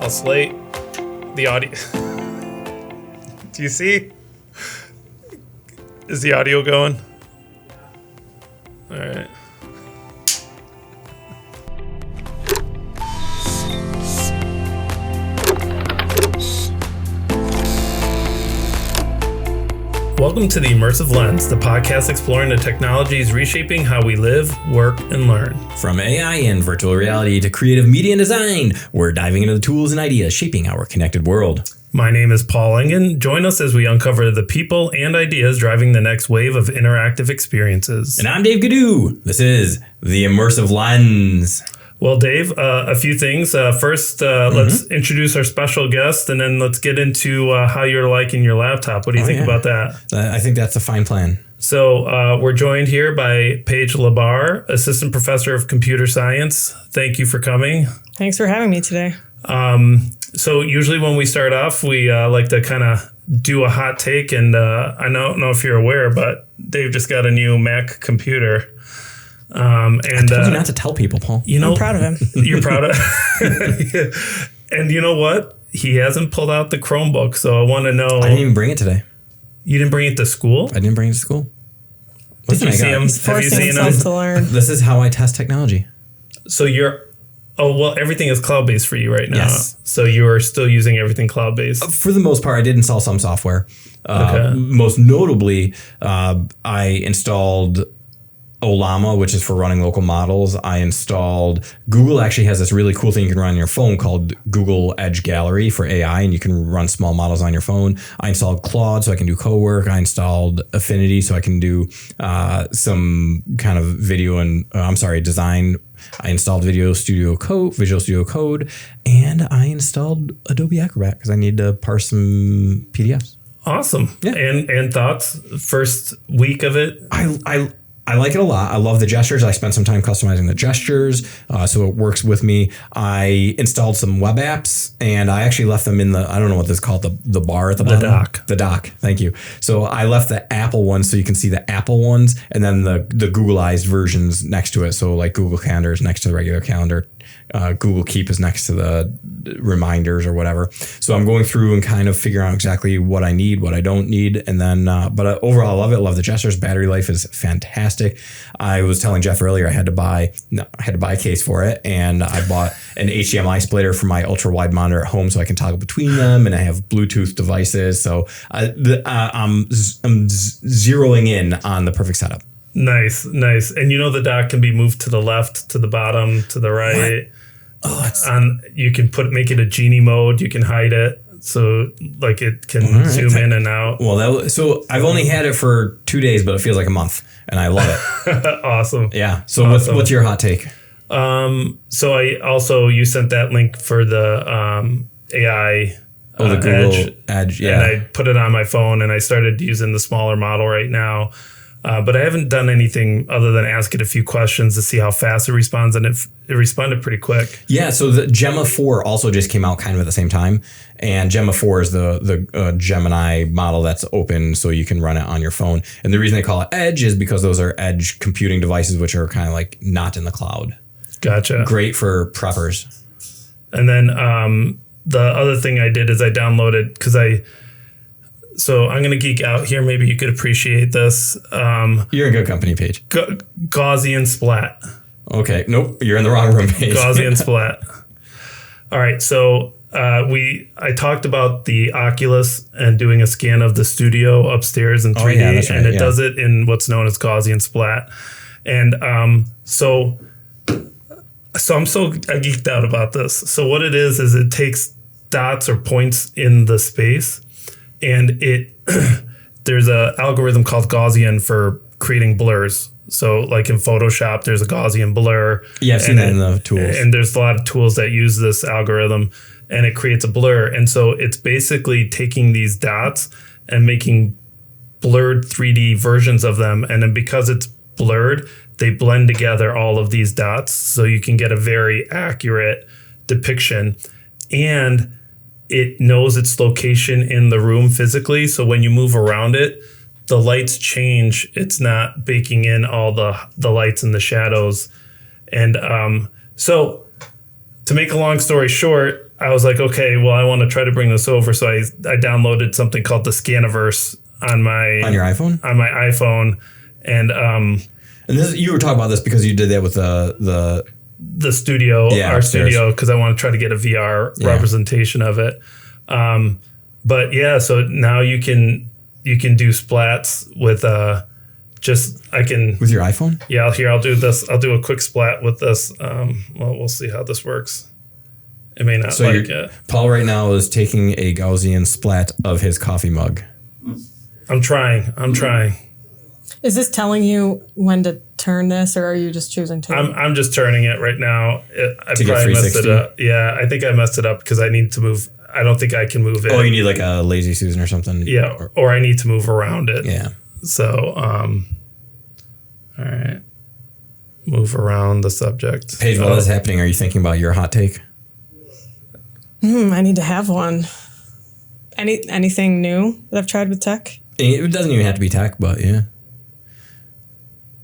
I'll slate the audio. Do you see? Is the audio going? All right. Welcome to the Immersive Lens, the podcast exploring the technologies reshaping how we live, work, and learn. From AI and virtual reality to creative media and design, we're diving into the tools and ideas shaping our connected world. My name is Paul Engin. Join us as we uncover the people and ideas driving the next wave of interactive experiences. And I'm Dave Ghidiu. This is the Immersive Lens. Well, Dave, a few things. First, let's introduce our special guest, and then let's get into how you're liking your laptop. What do you think about that? I think that's a fine plan. So we're joined here by Paige LaBarr, Assistant Professor of Computer Science. Thank you for coming. Thanks for having me today. So usually when we start off, we like to kind of do a hot take. And I don't know if you're aware, but Dave just got a new Mac computer. And I told you not to tell people, Paul. You know, I'm proud of him. You're proud of yeah. And you know what? He hasn't pulled out the Chromebook, so I want to know. I didn't even bring it today. You didn't bring it to school? I didn't bring it to school. Did you see him? He's Have you forcing seen himself him? to learn. This is how I test technology. So everything is cloud-based for you right now. Yes. So you are still using everything cloud-based? For the most part, I did install some software. Okay. Most notably, I installed Olama, which is for running local models. I installed, Google actually has this really cool thing you can run on your phone called Google Edge Gallery for AI, and you can run small models on your phone. I installed Claude so I can do co-work. I installed Affinity so I can do some kind of video and, design. I installed Visual Studio Code, and I installed Adobe Acrobat because I need to parse some PDFs. Awesome. Yeah. And thoughts? First week of it? I like it a lot. I love the gestures. I spent some time customizing the gestures, so it works with me. I installed some web apps, and I actually left them in the, I don't know what this is called, the bar at the bottom. Dock. The dock. Thank you. So I left the Apple ones so you can see the Apple ones, and then the Googleized versions next to it. So like Google Calendar is next to the regular calendar. Google Keep is next to the reminders or whatever. So I'm going through and kind of figuring out exactly what I need, what I don't need. And then, but overall, I love it. I love the gestures. Battery life is fantastic. I was telling Jeff earlier, I had to buy a case for it. And I bought an HDMI splitter for my ultra wide monitor at home so I can toggle between them. And I have Bluetooth devices. So I'm zeroing in on the perfect setup. Nice. And you know the dock can be moved to the left, to the bottom, to the right. What? Oh, You can make it a genie mode. You can hide it so like it can zoom in and out. Well, so I've only had it for 2 days, but it feels like a month, and I love it. Awesome. Yeah. So what's your hot take? So you sent that link for the AI. The Google Edge. Yeah. And I put it on my phone, and I started using the smaller model right now. But I haven't done anything other than ask it a few questions to see how fast it responds, and it responded pretty quick. Yeah, so the Gemma 4 also just came out kind of at the same time, and Gemma 4 is the Gemini model that's open, so you can run it on your phone. And the reason they call it Edge is because those are edge computing devices, which are kind of like not in the cloud. Gotcha. Great for preppers. And then the other thing I did is I downloaded So I'm going to geek out here. Maybe you could appreciate this. You're in good company, Paige. Gaussian Splat. Okay. Nope. You're in the wrong room, Paige. Gaussian Splat. All right. So I talked about the Oculus and doing a scan of the studio upstairs in 3D. Oh, yeah, that's right, and it does it in what's known as Gaussian Splat. And so I'm so geeked out about this. So what it is it takes dots or points in the space, and there's a algorithm called Gaussian for creating blurs. So like in Photoshop, there's a Gaussian blur. Yeah, I've seen that in the tools. And there's a lot of tools that use this algorithm, and it creates a blur. And so it's basically taking these dots and making blurred 3D versions of them. And then because it's blurred, they blend together all of these dots. So you can get a very accurate depiction. And it knows its location in the room physically. So when you move around it, the lights change. It's not baking in all the lights and the shadows. And so to make a long story short, I was like, okay, well, I want to try to bring this over. So I downloaded something called the Scaniverse on your iPhone? On my iPhone. And this, you were talking about this because you did that with the studio, our upstairs. studio, because I want to try to get a VR representation of it. But yeah, so now you can do splats with with your iPhone? Yeah, I'll do this. I'll do a quick splat with this. Well, we'll see how this works. It may not like it. Paul right now is taking a Gaussian splat of his coffee mug. I'm trying. Is this telling you when to turn this, or are you just choosing to? I'm just turning it right now. I to probably get messed it up. Yeah, I think I messed it up because I need to move. I don't think I can move it. Oh, you need like a lazy Susan or something. Yeah, or I need to move around it. Yeah. So, all right, move around the subject. Paige, while this is happening, are you thinking about your hot take? I need to have one. Anything new that I've tried with tech? It doesn't even have to be tech, but yeah.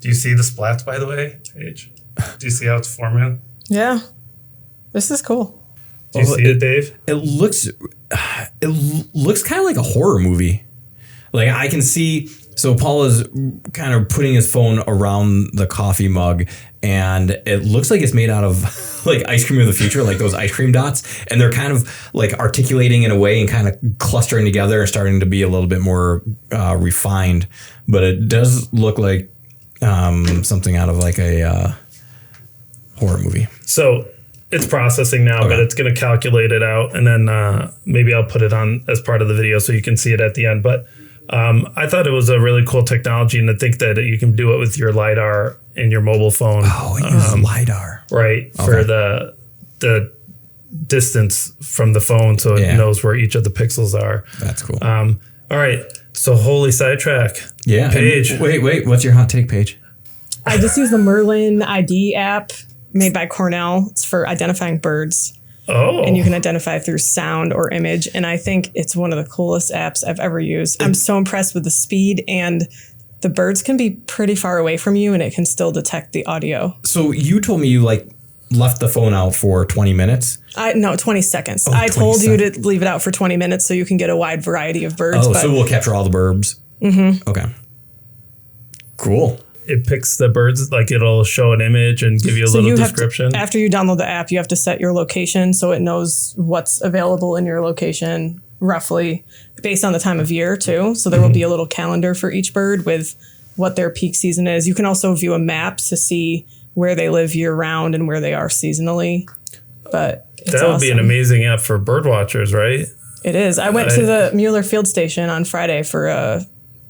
Do you see the splats, by the way, Paige? Do you see how it's forming? Yeah, this is cool. Do you see it, Dave? It looks kind of like a horror movie. Like I can see. So Paul is kind of putting his phone around the coffee mug, and it looks like it's made out of like ice cream of the future, like those ice cream dots, and they're kind of like articulating in a way and kind of clustering together and starting to be a little bit more refined. But it does look like something out of like a horror movie. So it's processing now, but it's going to calculate it out, and then maybe I'll put it on as part of the video so you can see it at the end. But I thought it was a really cool technology, and to think that you can do it with your LiDAR in your mobile phone. Oh, it uses LiDAR. Right, for the distance from the phone, so it knows where each of the pixels are. That's cool. All right, so holy sidetrack. Yeah. Paige. Wait, what's your hot take, Paige? I just use the Merlin ID app made by Cornell. It's for identifying birds. Oh. And you can identify through sound or image. And I think it's one of the coolest apps I've ever used. I'm so impressed with the speed, and the birds can be pretty far away from you and it can still detect the audio. So you told me you left the phone out for 20 minutes? No, 20 seconds. Oh, I 20 told you seconds. to leave it out for 20 minutes so you can get a wide variety of birds. Oh, so we'll capture all the burbs? Mm-hmm. Okay. Cool. It picks the birds, like it'll show an image and give you a little description. After you download the app, you have to set your location so it knows what's available in your location roughly based on the time of year too. So there will be a little calendar for each bird with what their peak season is. You can also view a map to see where they live year round and where they are seasonally. But that would be an amazing app for bird watchers, right? It is. I went to the Mueller Field Station on Friday for a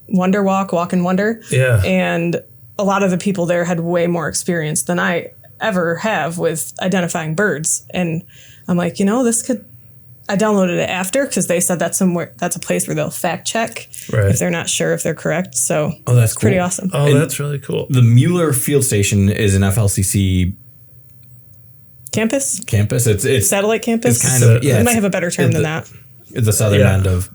Wonder Walk and Wonder. Yeah. And a lot of the people there had way more experience than I ever have with identifying birds. And I'm like, I downloaded it after because they said that's a place where they'll fact check if they're not sure if they're correct. So that's cool. Pretty awesome. Oh, and that's really cool. The Mueller Field Station is an FLCC campus. It's satellite campus. It's kind of, it might have a better term than that. The southern end of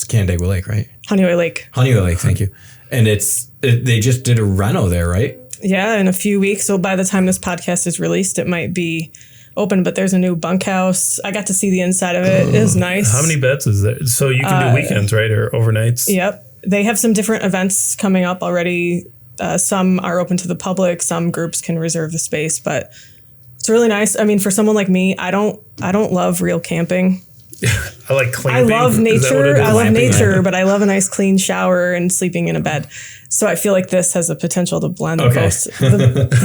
Canandaigua Lake, right? Honeywell Lake. Thank you. And they just did a reno there, right? Yeah, in a few weeks. So by the time this podcast is released, it might be open, but there's a new bunkhouse. I got to see the inside of it. It was nice. How many beds is there? So you can do weekends, right? Or overnights? Yep. They have some different events coming up already. Some are open to the public. Some groups can reserve the space, but it's really nice. I mean, for someone like me, I don't love real camping. I like clamping. I love nature, but I love a nice clean shower and sleeping in a bed. So I feel like this has the potential to blend the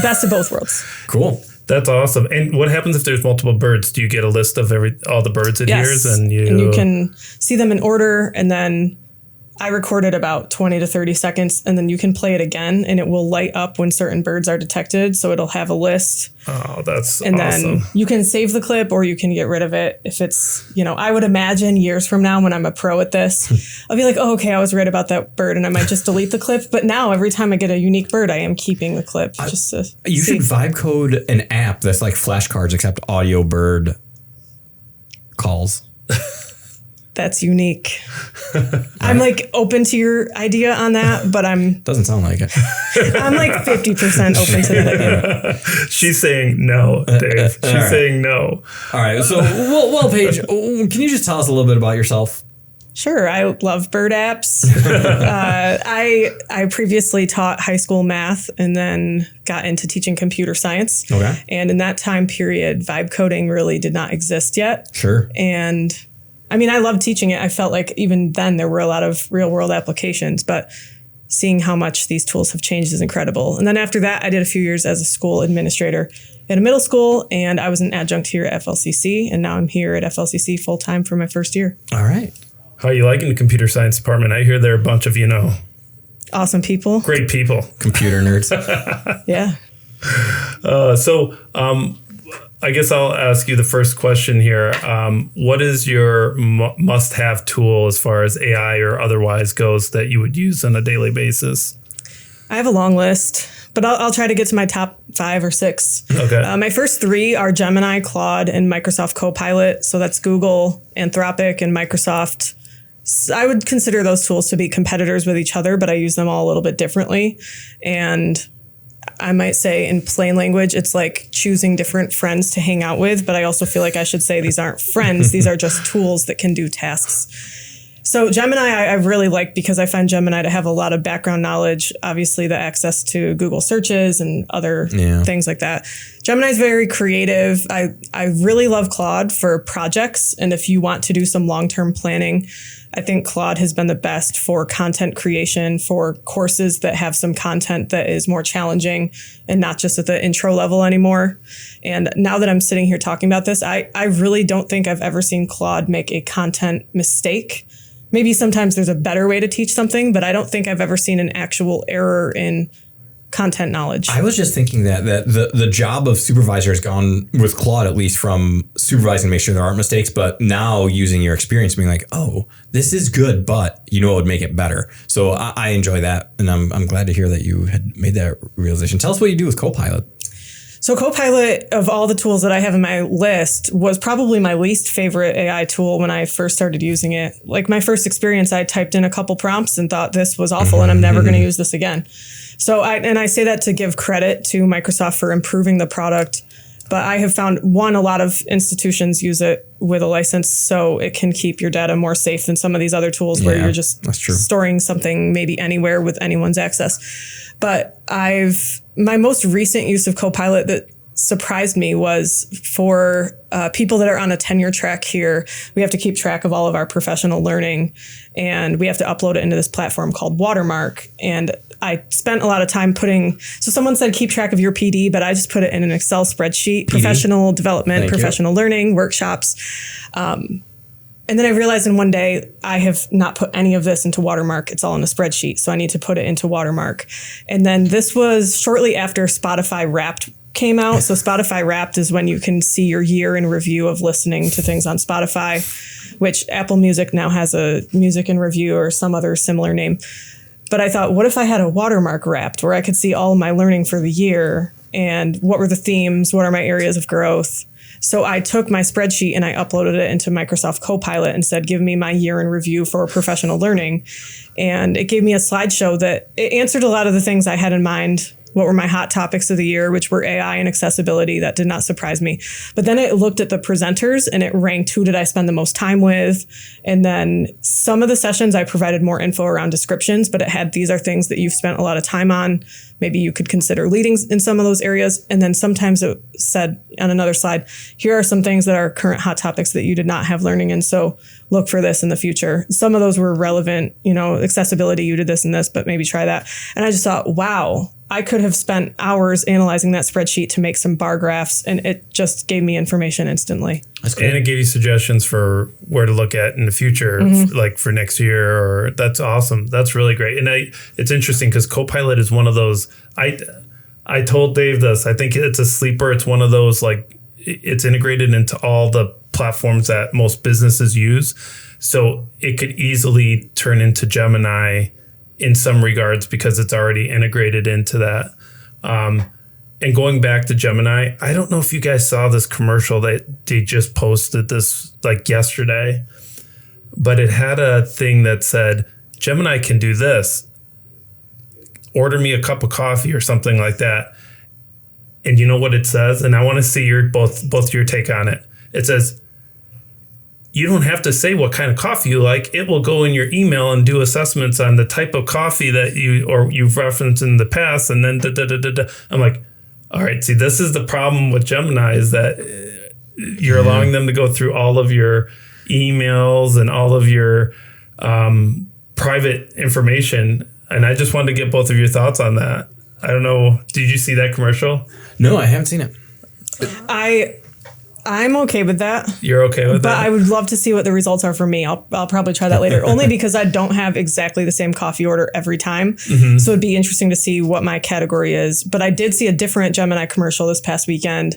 best of both worlds. Cool. That's awesome. And what happens if there's multiple birds? Do you get a list of all the birds it hears? And you can see them in order, and then I recorded about 20 to 30 seconds, and then you can play it again, and it will light up when certain birds are detected. So it'll have a list. Oh, that's and awesome. Then you can save the clip or you can get rid of it. If it's, I would imagine years from now when I'm a pro at this, I'll be like, oh, okay, I was right about that bird, and I might just delete the clip. But now every time I get a unique bird, I am keeping the clip. You should vibe code an app that's like flashcards except audio bird calls. That's unique. I'm like open to your idea on that, but Doesn't sound like it. I'm like 50% open to that idea. She's saying no, Dave. She's saying no. All right. So, well, Paige, can you just tell us a little bit about yourself? Sure. I love bird apps. I previously taught high school math and then got into teaching computer science. Okay. And in that time period, vibe coding really did not exist yet. Sure. And I mean, I loved teaching it. I felt like even then there were a lot of real world applications, but seeing how much these tools have changed is incredible. And then after that, I did a few years as a school administrator at a middle school, and I was an adjunct here at FLCC, and now I'm here at FLCC full time for my first year. All right. How are you liking the computer science department? I hear there are a bunch of, Awesome people. great people. Computer nerds. Yeah. I guess I'll ask you the first question here. What is your must-have tool as far as AI or otherwise goes that you would use on a daily basis? I have a long list, but I'll try to get to my top 5 or 6. Okay. My first 3 are Gemini, Claude, and Microsoft Copilot. So that's Google, Anthropic, and Microsoft. I would consider those tools to be competitors with each other, but I use them all a little bit differently. And I might say in plain language, it's like choosing different friends to hang out with, but I also feel like I should say these aren't friends. These are just tools that can do tasks. So Gemini, I really like because I find Gemini to have a lot of background knowledge, obviously the access to Google searches and other things like that. Gemini is very creative. I really love Claude for projects. And if you want to do some long-term planning, I think Claude has been the best for content creation, for courses that have some content that is more challenging and not just at the intro level anymore. And now that I'm sitting here talking about this, I really don't think I've ever seen Claude make a content mistake. Maybe sometimes there's a better way to teach something, but I don't think I've ever seen an actual error in content knowledge. I was just thinking that the job of supervisor has gone with Claude, at least from supervising to make sure there aren't mistakes, but now using your experience being like, oh, this is good, but it would make it better. So I enjoy that. And I'm glad to hear that you had made that realization. Tell us what you do with Copilot. So Copilot, of all the tools that I have in my list, was probably my least favorite AI tool when I first started using it. Like my first experience, I typed in a couple prompts and thought this was awful and I'm never going to use this again. So I say that to give credit to Microsoft for improving the product. But I have found, one, a lot of institutions use it with a license so it can keep your data more safe than some of these other tools where you're just storing something maybe anywhere with anyone's access. But my most recent use of Copilot that surprised me was for people that are on a tenure track here. We have to keep track of all of our professional learning and we have to upload it into this platform called Watermark. And I spent a lot of time so someone said keep track of your PD, but I just put it in an Excel spreadsheet, PD? Professional development, professional learning, workshops. And then I realized in one day, I have not put any of this into Watermark. It's all in a spreadsheet. So I need to put it into Watermark. And then this was shortly after Spotify Wrapped came out. So Spotify Wrapped is when you can see your year in review of listening to things on Spotify, which Apple Music now has a music in review or some other similar name. But I thought, what if I had a Watermark Wrapped where I could see all of my learning for the year and what were the themes? What are my areas of growth? So I took my spreadsheet and I uploaded it into Microsoft Copilot and said, give me my year in review for professional learning. And it gave me a slideshow that it answered a lot of the things I had in mind. What were my hot topics of the year, which were AI and accessibility. That did not surprise me. But then it looked at the presenters and it ranked who did I spend the most time with. And then some of the sessions I provided more info around descriptions, but it had these are things that you've spent a lot of time on. Maybe you could consider leading in some of those areas. And then sometimes it said on another slide, here are some things that are current hot topics that you did not have learning in. So look for this in the future. Some of those were relevant, accessibility, you did this and this, but maybe try that. And I just thought, wow, I could have spent hours analyzing that spreadsheet to make some bar graphs, and it just gave me information instantly. That's cool. And it gave you suggestions for where to look at in the future, like for next year. Or that's awesome. That's really great. And it's interesting because Copilot is one of those. I told Dave this. I think it's a sleeper. It's one of those it's integrated into all the platforms that most businesses use, so it could easily turn into Gemini in some regards because it's already integrated into that. And going back to Gemini, I don't know if you guys saw this commercial that they just posted this yesterday, but it had a thing that said, Gemini can do this. Order me a cup of coffee or something like that. And you know what it says? And I want to see both your take on it. It says, you don't have to say what kind of coffee you like. It will go in your email and do assessments on the type of coffee that you've referenced in the past. And then I'm like, all right, see, this is the problem with Gemini, is that you're allowing them to go through all of your emails and all of your private information. And I just wanted to get both of your thoughts on that. I don't know. Did you see that commercial? No, I haven't seen it. I'm okay with that. You're okay with that? But I would love to see what the results are for me. I'll probably try that later, only because I don't have exactly the same coffee order every time. Mm-hmm. So it'd be interesting to see what my category is. But I did see a different Gemini commercial this past weekend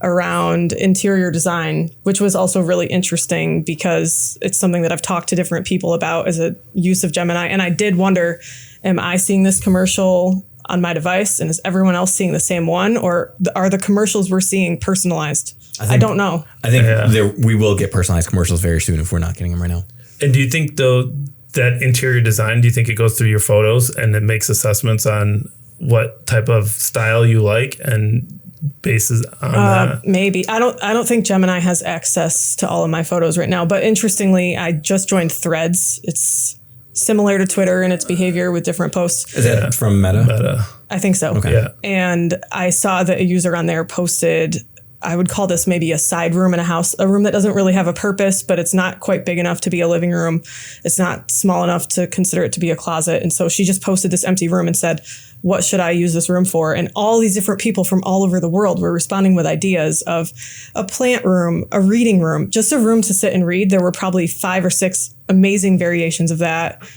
around interior design, which was also really interesting because it's something that I've talked to different people about as a use of Gemini. And I did wonder, am I seeing this commercial on my device, and is everyone else seeing the same one, or are the commercials we're seeing personalized? I don't know. I think we will get personalized commercials very soon if we're not getting them right now. And do you think, though, that interior design, do you think it goes through your photos and it makes assessments on what type of style you like and bases on that? Maybe. I don't think Gemini has access to all of my photos right now. But interestingly, I just joined Threads. It's similar to Twitter in its behavior with different posts. Is that from Meta? Meta. I think so. Okay. Yeah. And I saw that a user on there posted, I would call this maybe a side room in a house, a room that doesn't really have a purpose, but it's not quite big enough to be a living room. It's not small enough to consider it to be a closet. And so she just posted this empty room and said, what should I use this room for? And all these different people from all over the world were responding with ideas of a plant room, a reading room, just a room to sit and read. There were probably 5 or 6 amazing variations of that.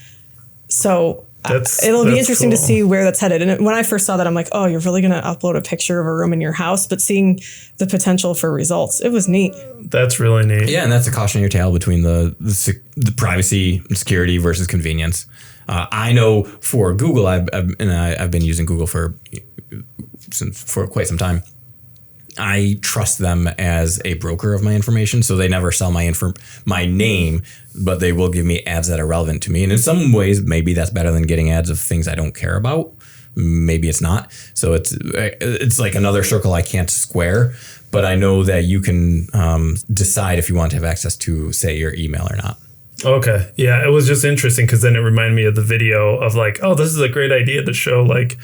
So it'll be interesting to see where that's headed. And when I first saw that, I'm like, oh, you're really going to upload a picture of a room in your house? But seeing the potential for results, it was neat. That's really neat. Yeah, and that's a cautionary tale between the privacy and security versus convenience. I know for Google, I've been using Google for quite some time. I trust them as a broker of my information, so they never sell my name, but they will give me ads that are relevant to me. And in some ways, maybe that's better than getting ads of things I don't care about. Maybe it's not. So it's like another circle I can't square. But I know that you can decide if you want to have access to, say, your email or not. Okay. Yeah, it was just interesting because then it reminded me of the video of like, oh, this is a great idea to show like,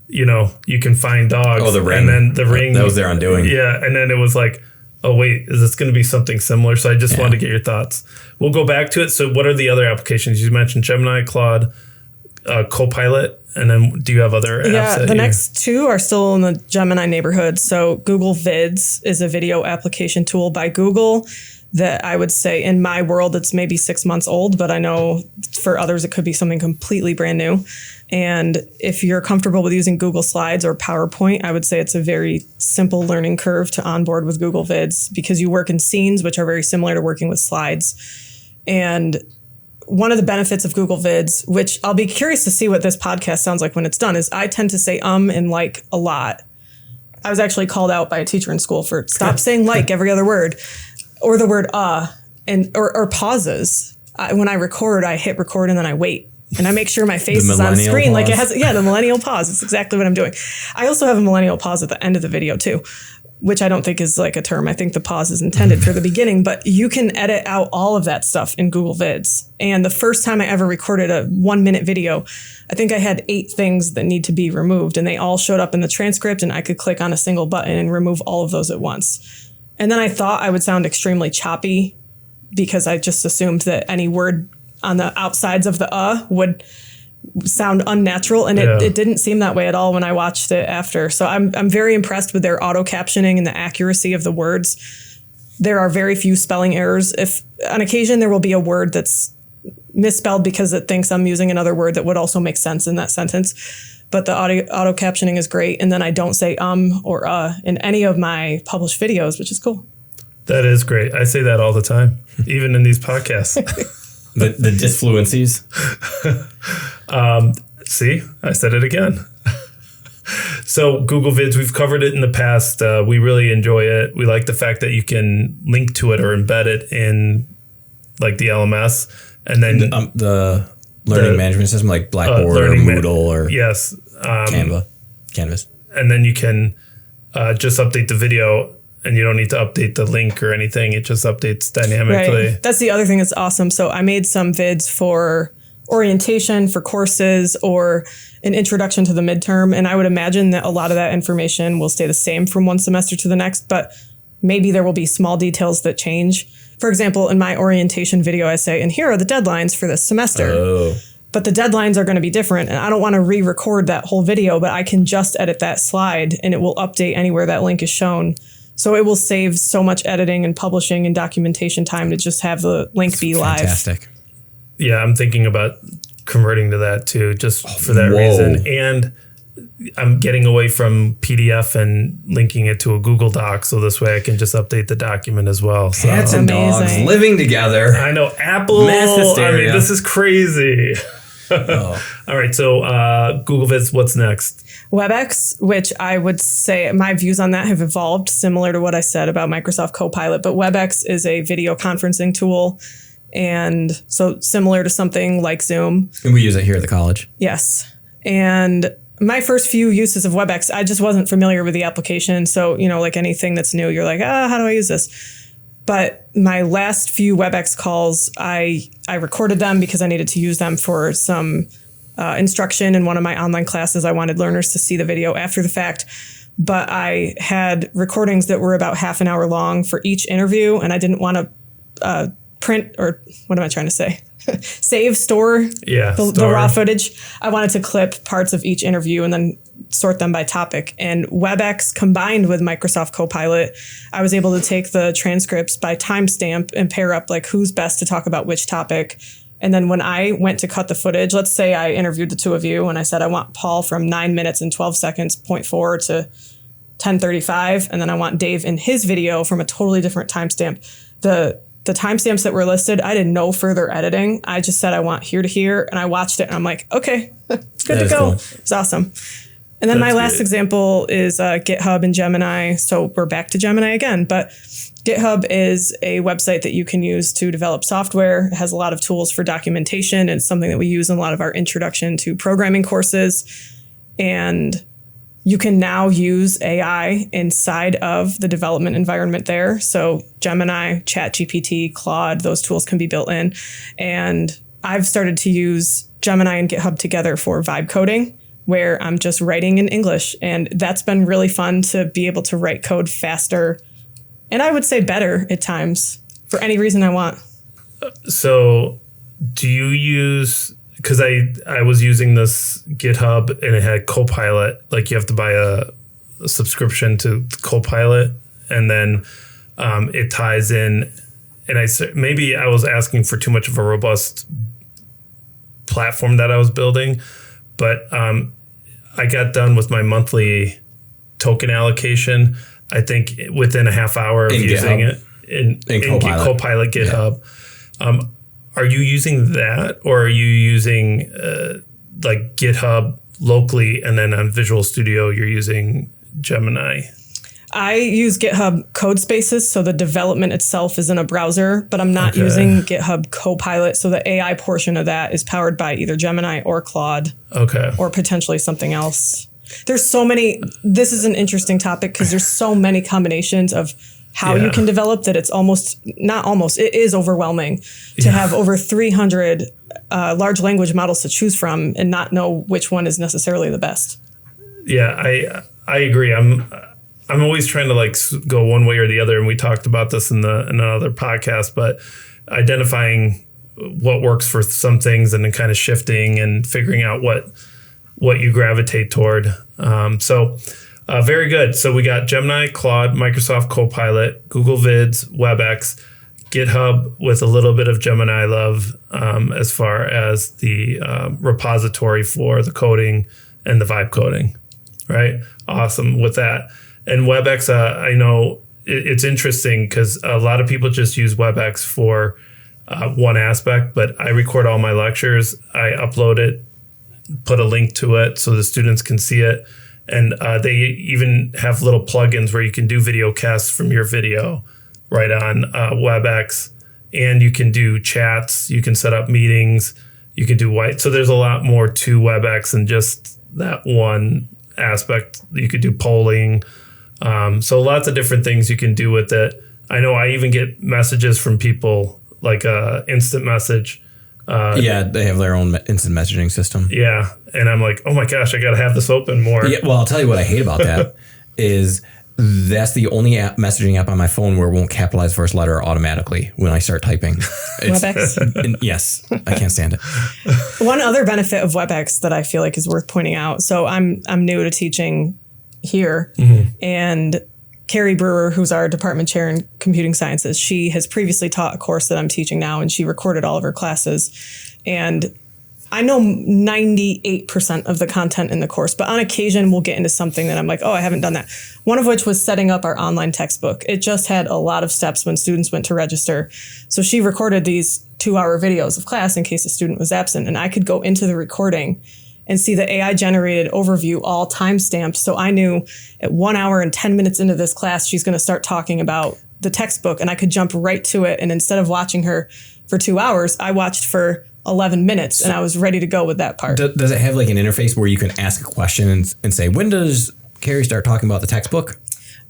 you know, you can find dogs. Oh, the ring. And then the ring. That was their undoing. Yeah. And then it was like, oh, wait, is this going to be something similar? So I just wanted to get your thoughts. We'll go back to it. So what are the other applications? You mentioned Gemini, Claude, Copilot, and then do you have other apps? Yeah, the next 2 are still in the Gemini neighborhood. So Google Vids is a video application tool by Google that I would say in my world, it's maybe 6 months old, but I know for others, it could be something completely brand new. And if you're comfortable with using Google Slides or PowerPoint, I would say it's a very simple learning curve to onboard with Google Vids because you work in scenes, which are very similar to working with slides. And one of the benefits of Google Vids, which I'll be curious to see what this podcast sounds like when it's done, is I tend to say and like a lot. I was actually called out by a teacher in school for stop saying like every other word. Or the word or pauses. When I record, I hit record and then I wait. And I make sure my face is on screen. Pause. Like it has, the millennial pause. It's exactly what I'm doing. I also have a millennial pause at the end of the video too, which I don't think is like a term. I think the pause is intended for the beginning, but you can edit out all of that stuff in Google Vids. And the first time I ever recorded a 1-minute video, I think I had 8 things that need to be removed and they all showed up in the transcript and I could click on a single button and remove all of those at once. And then I thought I would sound extremely choppy because I just assumed that any word on the outsides of the would sound unnatural. And it didn't seem that way at all when I watched it after. So I'm very impressed with their auto captioning and the accuracy of the words. There are very few spelling errors. If on occasion there will be a word that's misspelled because it thinks I'm using another word that would also make sense in that sentence. But the auto captioning is great. And then I don't say or in any of my published videos, which is cool. That is great. I say that all the time, even in these podcasts. the disfluencies. See, I said it again. So Google Vids, we've covered it in the past. We really enjoy it. We like the fact that you can link to it or embed it in like the LMS, and then the learning management system like Blackboard or Moodle or yes, Canvas. And then you can just update the video, and you don't need to update the link or anything. It just updates dynamically. Right. That's the other thing that's awesome. So I made some vids for orientation for courses or an introduction to the midterm. And I would imagine that a lot of that information will stay the same from one semester to the next, but maybe there will be small details that change. For example, in my orientation video, I say, and here are the deadlines for this semester. Oh. But the deadlines are going to be different. And I don't want to re-record that whole video, but I can just edit that slide and it will update anywhere that link is shown. So it will save so much editing and publishing and documentation time to just have the link be live. Fantastic. Yeah, I'm thinking about converting to that too, just for that reason. And I'm getting away from PDF and linking it to a Google Doc, so this way I can just update the document as well. So. Cats and dogs living together. I know, Apple. Mass hysteria. I mean, this is crazy. Oh. All right, so Google Vids, what's next? WebEx, which I would say my views on that have evolved, similar to what I said about Microsoft Copilot. But WebEx is a video conferencing tool. And so similar to something like Zoom. And we use it here at the college. Yes. And my first few uses of WebEx, I just wasn't familiar with the application. So, like anything that's new, you're like, how do I use this? But my last few WebEx calls, I recorded them because I needed to use them for some instruction in one of my online classes. I wanted learners to see the video after the fact. But I had recordings that were about half an hour long for each interview, and I didn't want to print, or what am I trying to say? store the raw footage. I wanted to clip parts of each interview and then sort them by topic. And WebEx combined with Microsoft Copilot, I was able to take the transcripts by timestamp and pair up like who's best to talk about which topic. And then when I went to cut the footage, let's say I interviewed the two of you and I said I want Paul from 9 minutes and 12 seconds, 0.4 to 10:35, and then I want Dave in his video from a totally different timestamp. The timestamps that were listed, I did no further editing. I just said I want here to here, and I watched it, and I'm like, okay, good to go. Cool. It's awesome. And then my last example is GitHub and Gemini. So we're back to Gemini again, but GitHub is a website that you can use to develop software. It has a lot of tools for documentation. It's something that we use in a lot of our introduction to programming courses. And you can now use AI inside of the development environment there. So Gemini, ChatGPT, Claude, those tools can be built in. And I've started to use Gemini and GitHub together for vibe coding, where I'm just writing in English. And that's been really fun to be able to write code faster. And I would say better at times for any reason I want. So do you use... Because I was using this GitHub and it had Copilot. Like you have to buy a subscription to Copilot, and then it ties in. And maybe I was asking for too much of a robust platform that I was building, but I got done with my monthly token allocation. I think within a half hour of using it in Copilot GitHub. Yeah. Are you using that, or are you using like GitHub locally, and then on Visual Studio you're using Gemini? I use GitHub code spaces, so the development itself is in a browser, but I'm not using GitHub Copilot, so the AI portion of that is powered by either Gemini or Claude, or potentially something else. There's so many. This is an interesting topic because there's so many combinations of how you can develop that it's it is overwhelming to have over 300 large language models to choose from and not know which one is necessarily the best. Yeah, I agree. I'm always trying to like go one way or the other, and we talked about this in another podcast, but identifying what works for some things and then kind of shifting and figuring out what you gravitate toward. Very good. So we got Gemini, Claude, Microsoft Copilot, Google Vids, WebEx, GitHub with a little bit of Gemini love as far as the repository for the coding and the vibe coding, right? Awesome with that. And WebEx, I know it's interesting because a lot of people just use WebEx for one aspect, but I record all my lectures. I upload it, put a link to it so the students can see it. And they even have little plugins where you can do video casts from your video right on WebEx. and you can do chats, you can set up meetings, you can do so there's a lot more to WebEx than just that one aspect. You could do polling. So lots of different things you can do with it. I know I even get messages from people like instant message. Yeah, they have their own instant messaging system. Yeah. And I'm like, oh my gosh, I got to have this open more. Yeah, well, I'll tell you what I hate about that is that's the only messaging app on my phone where it won't capitalize first letter automatically when I start typing. WebEx? Yes, I can't stand it. One other benefit of WebEx that I feel like is worth pointing out. So I'm new to teaching here, and Carrie Brewer, who's our department chair in computing sciences, she has previously taught a course that I'm teaching now, and she recorded all of her classes. And I know 98% of the content in the course, but on occasion we'll get into something that I'm like, oh, I haven't done that. One of which was setting up our online textbook. It just had a lot of steps when students went to register. So she recorded these 2-hour videos of class in case a student was absent, and I could go into the recording and see the AI generated overview, all timestamped. So I knew at 1 hour and 10 minutes into this class, she's going to start talking about the textbook, and I could jump right to it. And instead of watching her for 2 hours, I watched for 11 minutes and I was ready to go with that part. Does it have like an interface where you can ask a question and say, when does Carrie start talking about the textbook?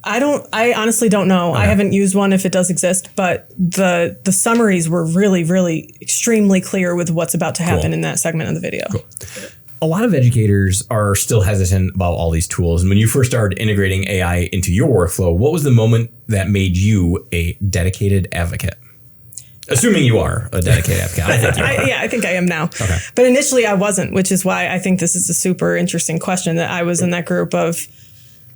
I honestly don't know. Okay. I haven't used one if it does exist, but the summaries were really, really extremely clear with what's about to happen in that segment of the video. Cool. A lot of educators are still hesitant about all these tools. And when you first started integrating AI into your workflow, what was the moment that made you a dedicated advocate? Assuming you are a dedicated advocate. I think you are. I think I am now. Okay. But initially I wasn't, which is why I think this is a super interesting question, that I was in that group of,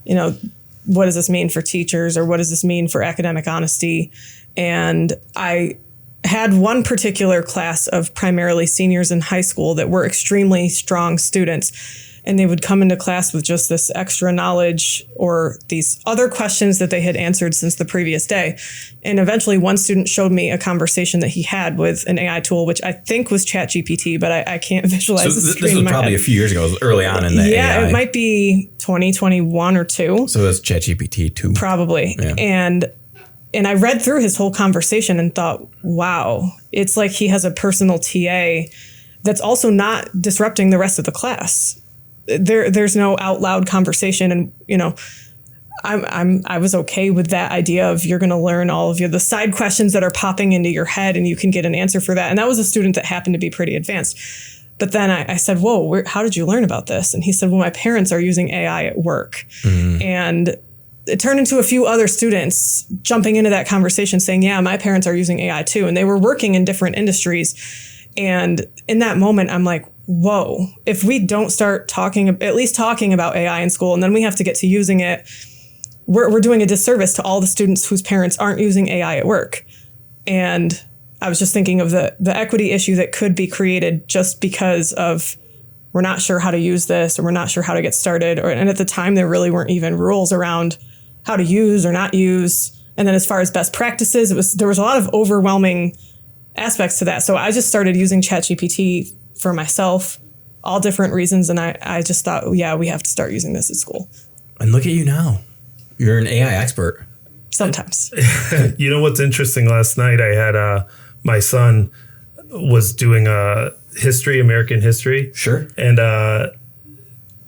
what does this mean for teachers, or what does this mean for academic honesty? And I had one particular class of primarily seniors in high school that were extremely strong students. And they would come into class with just this extra knowledge or these other questions that they had answered since the previous day. And eventually one student showed me a conversation that he had with an AI tool, which I think was ChatGPT, but I can't visualize the screen. This was probably a few years ago. It was early on in the AI. Yeah, it might be 2021 or 2. So that's ChatGPT 2. Probably. Yeah. And I read through his whole conversation and thought, wow, it's like he has a personal TA that's also not disrupting the rest of the class. There's no out loud conversation, and I was okay with that idea of you're going to learn all of the side questions that are popping into your head, and you can get an answer for that. And that was a student that happened to be pretty advanced. But then I said, whoa, how did you learn about this? And he said, well, my parents are using AI at work. And it turned into a few other students jumping into that conversation saying, yeah, my parents are using AI too. And they were working in different industries. And in that moment, I'm like, whoa, if we don't start at least talking about AI in school, and then we have to get to using it, we're doing a disservice to all the students whose parents aren't using AI at work. And I was just thinking of the equity issue that could be created just because of we're not sure how to use this, or we're not sure how to get started. And at the time, there really weren't even rules around how to use or not use. And then as far as best practices, there was a lot of overwhelming aspects to that. So I just started using ChatGPT for myself, all different reasons. And I just thought, yeah, we have to start using this at school. And look at you now. You're an AI expert. Sometimes. You know what's interesting? Last night I had my son was doing American history. Sure. And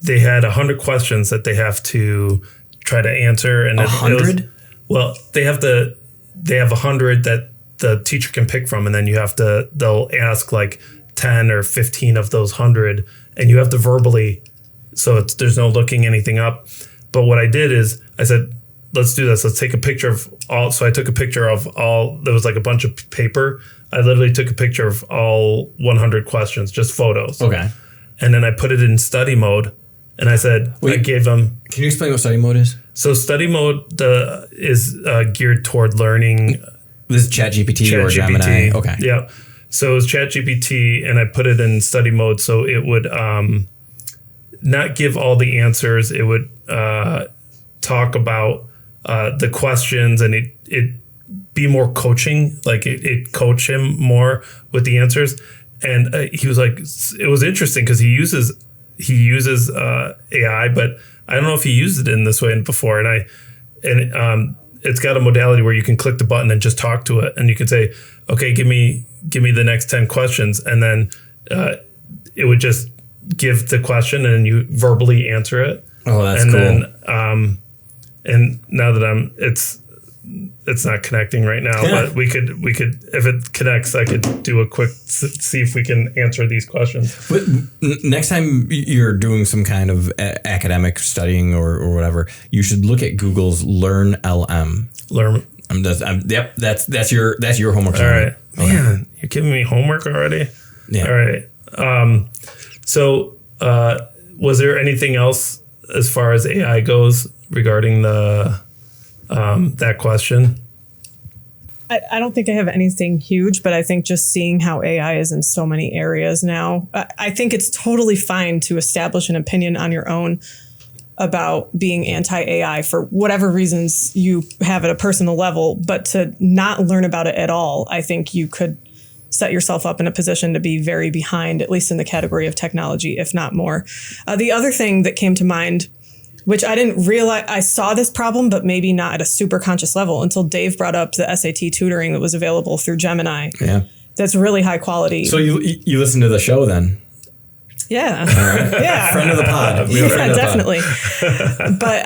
they had 100 questions that they have to try to answer. And 100? Well, they have 100 that the teacher can pick from, and then they'll ask like 10 or 15 of those 100, and you have to verbally, so there's no looking anything up. But what I did is I said, let's do this. Let's take a picture of all. So I took a picture of all, there was like a bunch of paper. I literally took a picture of all 100 questions, just photos. Okay. And then I put it in study mode, and I said, I gave them. Can you explain what study mode is? So study mode is geared toward learning. This is ChatGPT or Gemini. Okay. Yeah. So it was ChatGPT, and I put it in study mode, so it would not give all the answers. It would talk about the questions, and it be more coaching, like it coach him more with the answers. And he was like, it was interesting because he uses it's got a modality where you can click the button and just talk to it, and you can say, okay, give me the next 10 questions, and then it would just give the question and you verbally answer it. Oh, that's and cool. Then and now that it's not connecting right now, but we could if it connects, I could do a quick see if we can answer these questions. But next time you're doing some kind of academic studying or whatever, you should look at Google's Learn LM. Yep, that's your homework. All right, man, you're giving me homework already. Yeah. All right. So was there anything else as far as AI goes regarding the that question? I don't think I have anything huge, but I think just seeing how AI is in so many areas now, I think it's totally fine to establish an opinion on your own about being anti-AI for whatever reasons you have at a personal level, but to not learn about it at all, I think you could set yourself up in a position to be very behind, at least in the category of technology, if not more. The other thing that came to mind, which I didn't realize, I saw this problem, but maybe not at a super conscious level until Dave brought up the SAT tutoring that was available through Gemini. Yeah. That's really high quality. So you listen to the show then? Yeah. Right. Yeah. Friend of the pod. Yeah, definitely. But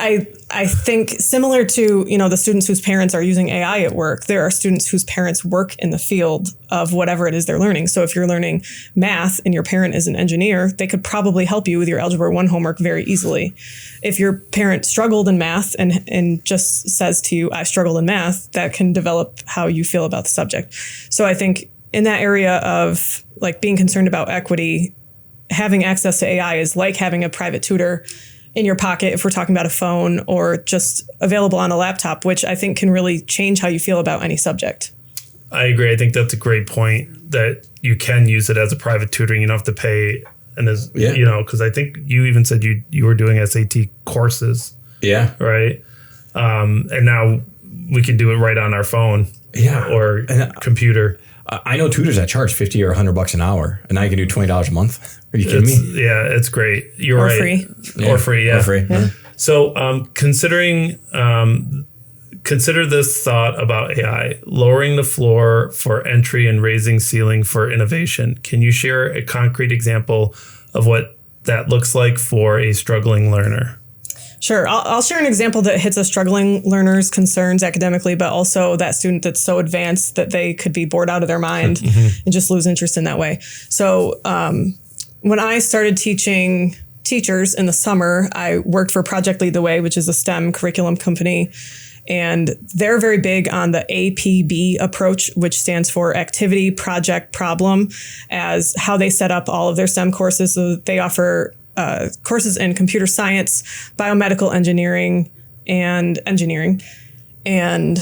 I think similar to, the students whose parents are using AI at work, there are students whose parents work in the field of whatever it is they're learning. So if you're learning math and your parent is an engineer, they could probably help you with your Algebra 1 homework very easily. If your parent struggled in math and just says to you, I struggled in math, that can develop how you feel about the subject. So I think in that area of like being concerned about equity, having access to AI is like having a private tutor in your pocket if we're talking about a phone, or just available on a laptop, which I think can really change how you feel about any subject. I agree. I think that's a great point, that you can use it as a private tutoring. You don't have to pay, because I think you even said you were doing SAT courses. Yeah. Right. And now we can do it right on our phone. Yeah. Or computer. I know tutors that charge $50 or $100 an hour, and now you can do $20 a month. Are you kidding me? Yeah, it's great. You're or right. Free. Or free. Yeah. Or free. Yeah. So, consider this thought about AI: lowering the floor for entry and raising ceiling for innovation. Can you share a concrete example of what that looks like for a struggling learner? Sure. I'll share an example that hits a struggling learner's concerns academically, but also that student that's so advanced that they could be bored out of their mind and just lose interest in that way. So when I started teaching teachers in the summer, I worked for Project Lead the Way, which is a STEM curriculum company. And they're very big on the APB approach, which stands for activity, project, problem, as how they set up all of their STEM courses. So they offer courses in computer science, biomedical engineering, and engineering. And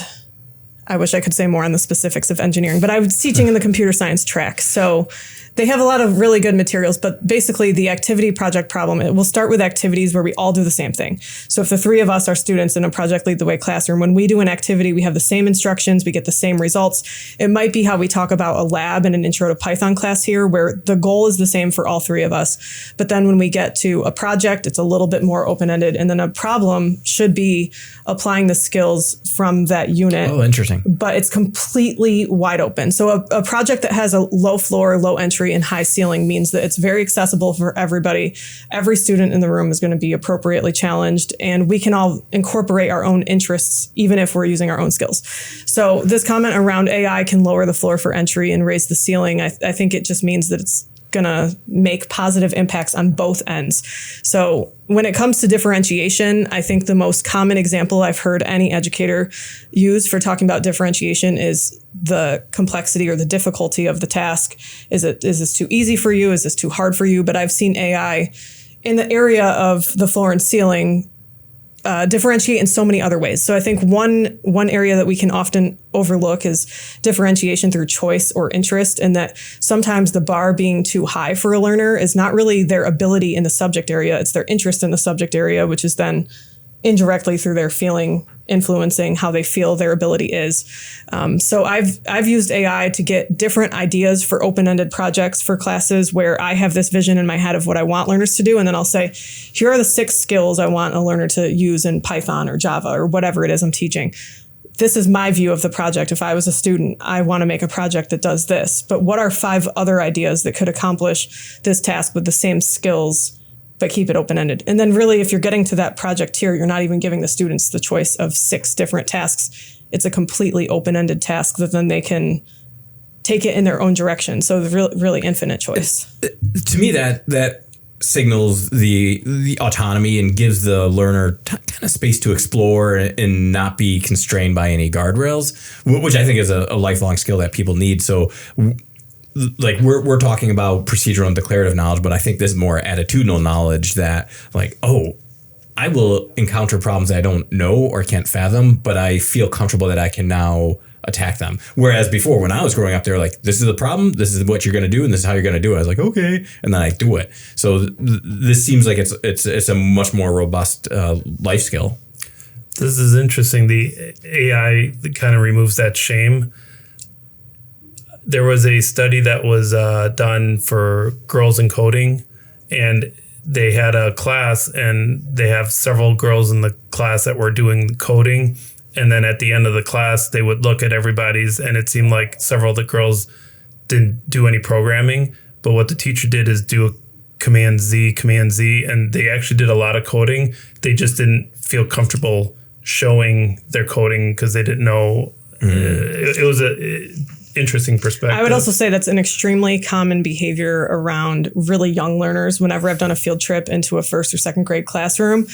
I wish I could say more on the specifics of engineering, but I was teaching in the computer science track. So they have a lot of really good materials, but basically the activity, project, problem, it will start with activities where we all do the same thing. So if the three of us are students in a Project Lead the Way classroom, when we do an activity, we have the same instructions, we get the same results. It might be how we talk about a lab in an Intro to Python class here, where the goal is the same for all three of us. But then when we get to a project, it's a little bit more open-ended. And then a problem should be applying the skills from that unit. Oh, interesting. But it's completely wide open. So a project that has a low floor, low entry, and high ceiling means that it's very accessible for everybody. Every student in the room is going to be appropriately challenged, and we can all incorporate our own interests, even if we're using our own skills. So this comment around AI can lower the floor for entry and raise the ceiling, I think it just means that it's going to make positive impacts on both ends. So when it comes to differentiation, I think the most common example I've heard any educator use for talking about differentiation is the complexity or the difficulty of the task. Is this too easy for you? Is this too hard for you? But I've seen AI in the area of the floor and ceiling differentiate in so many other ways. So I think one area that we can often overlook is differentiation through choice or interest, and that sometimes the bar being too high for a learner is not really their ability in the subject area, it's their interest in the subject area, which is then indirectly through their feeling influencing how they feel their ability is. So I've used AI to get different ideas for open-ended projects for classes where I have this vision in my head of what I want learners to do. And then I'll say, here are the 6 skills I want a learner to use in Python or Java or whatever it is I'm teaching. this is my view of the project. If I was a student, I want to make a project that does this. But what are 5 other ideas that could accomplish this task with the same skills, but keep it open-ended? And then really, if you're getting to that project tier, you're not even giving the students the choice of 6 different tasks. It's a completely open-ended task that then they can take it in their own direction. So really infinite choice. To me, that signals the autonomy and gives the learner kind of space to explore and not be constrained by any guardrails, which I think is a lifelong skill that people need. So like we're talking about procedural and declarative knowledge, but I think this is more attitudinal knowledge that like, oh, I will encounter problems that I don't know or can't fathom, but I feel comfortable that I can now attack them. Whereas before, when I was growing up, they were like, this is the problem, this is what you're going to do, and this is how you're going to do it. I was like, okay, and then I do it. So this seems like it's a much more robust life skill. This is interesting. The AI kind of removes that shame. There was a study that was done for girls in coding, and they had a class, and they have several girls in the class that were doing coding. And then at the end of the class, they would look at everybody's, and it seemed like several of the girls didn't do any programming. But what the teacher did is do a Command Z, and they actually did a lot of coding. They just didn't feel comfortable showing their coding because they didn't know. It was a interesting perspective. I would also say that's an extremely common behavior around really young learners. Whenever I've done a field trip into a 1st or 2nd grade classroom,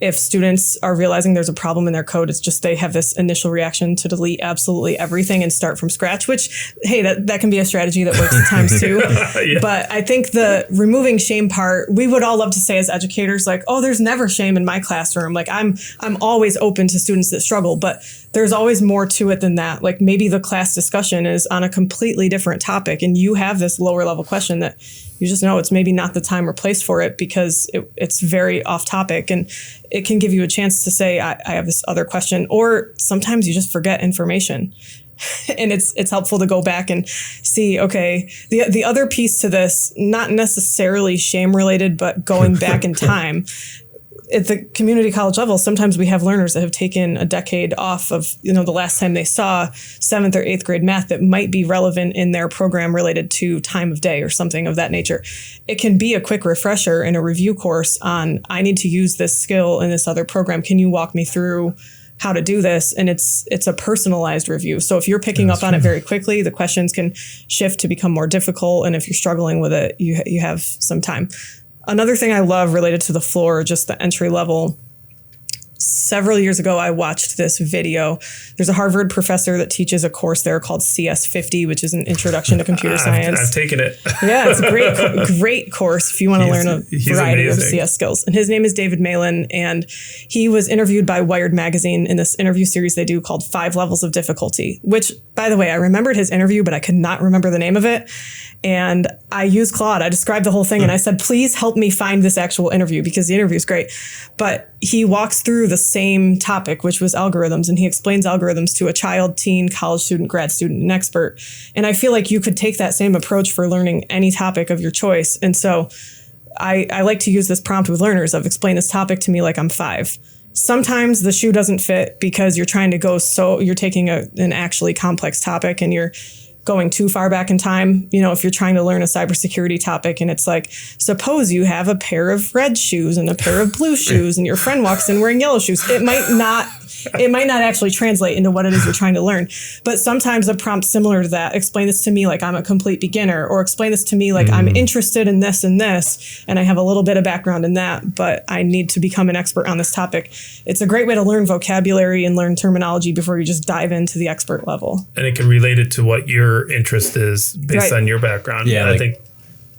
if students are realizing there's a problem in their code, it's just they have this initial reaction to delete absolutely everything and start from scratch, which, hey, that can be a strategy that works at times too. Yeah. But I think the removing shame part, we would all love to say as educators, like, oh, there's never shame in my classroom. Like I'm always open to students that struggle, but there's always more to it than that. Like maybe the class discussion is on a completely different topic and you have this lower level question that you just know it's maybe not the time or place for it because it's very off topic, and it can give you a chance to say, I have this other question, or sometimes you just forget information. And it's helpful to go back and see, okay, the other piece to this, not necessarily shame related, but going back in time. At the community college level, sometimes we have learners that have taken a decade off of, the last time they saw 7th or 8th grade math that might be relevant in their program related to time of day or something of that nature. It can be a quick refresher in a review course on, I need to use this skill in this other program. Can you walk me through how to do this? And it's a personalized review. So if you're picking up on it very quickly, the questions can shift to become more difficult. And if you're struggling with it, you have some time. Another thing I love related to the floor, just the entry level. Several years ago, I watched this video. There's a Harvard professor that teaches a course there called CS50, which is an introduction to computer science. I've taken it. Yeah, it's a great course if you want to learn a variety of CS skills. And his name is David Malin, and he was interviewed by Wired Magazine in this interview series they do called 5 Levels of Difficulty, which, by the way, I remembered his interview, but I could not remember the name of it. And I used Claude. I described the whole thing, and I said, please help me find this actual interview because the interview is great. But he walks through the same topic, which was algorithms, and he explains algorithms to a child, teen, college student, grad student, and expert. And I feel like you could take that same approach for learning any topic of your choice. And so I like to use this prompt with learners of explain this topic to me like I'm 5. Sometimes the shoe doesn't fit because you're trying to you're taking an actually complex topic and you're going too far back in time. If you're trying to learn a cybersecurity topic and it's like, suppose you have a pair of red shoes and a pair of blue shoes and your friend walks in wearing yellow shoes. It might not actually translate into what it is you're trying to learn. But sometimes a prompt similar to that, explain this to me like I'm a complete beginner, or explain this to me like I'm interested in this and this, and I have a little bit of background in that, but I need to become an expert on this topic. It's a great way to learn vocabulary and learn terminology before you just dive into the expert level. And it can relate it to what your interest is based on your background. Yeah, I think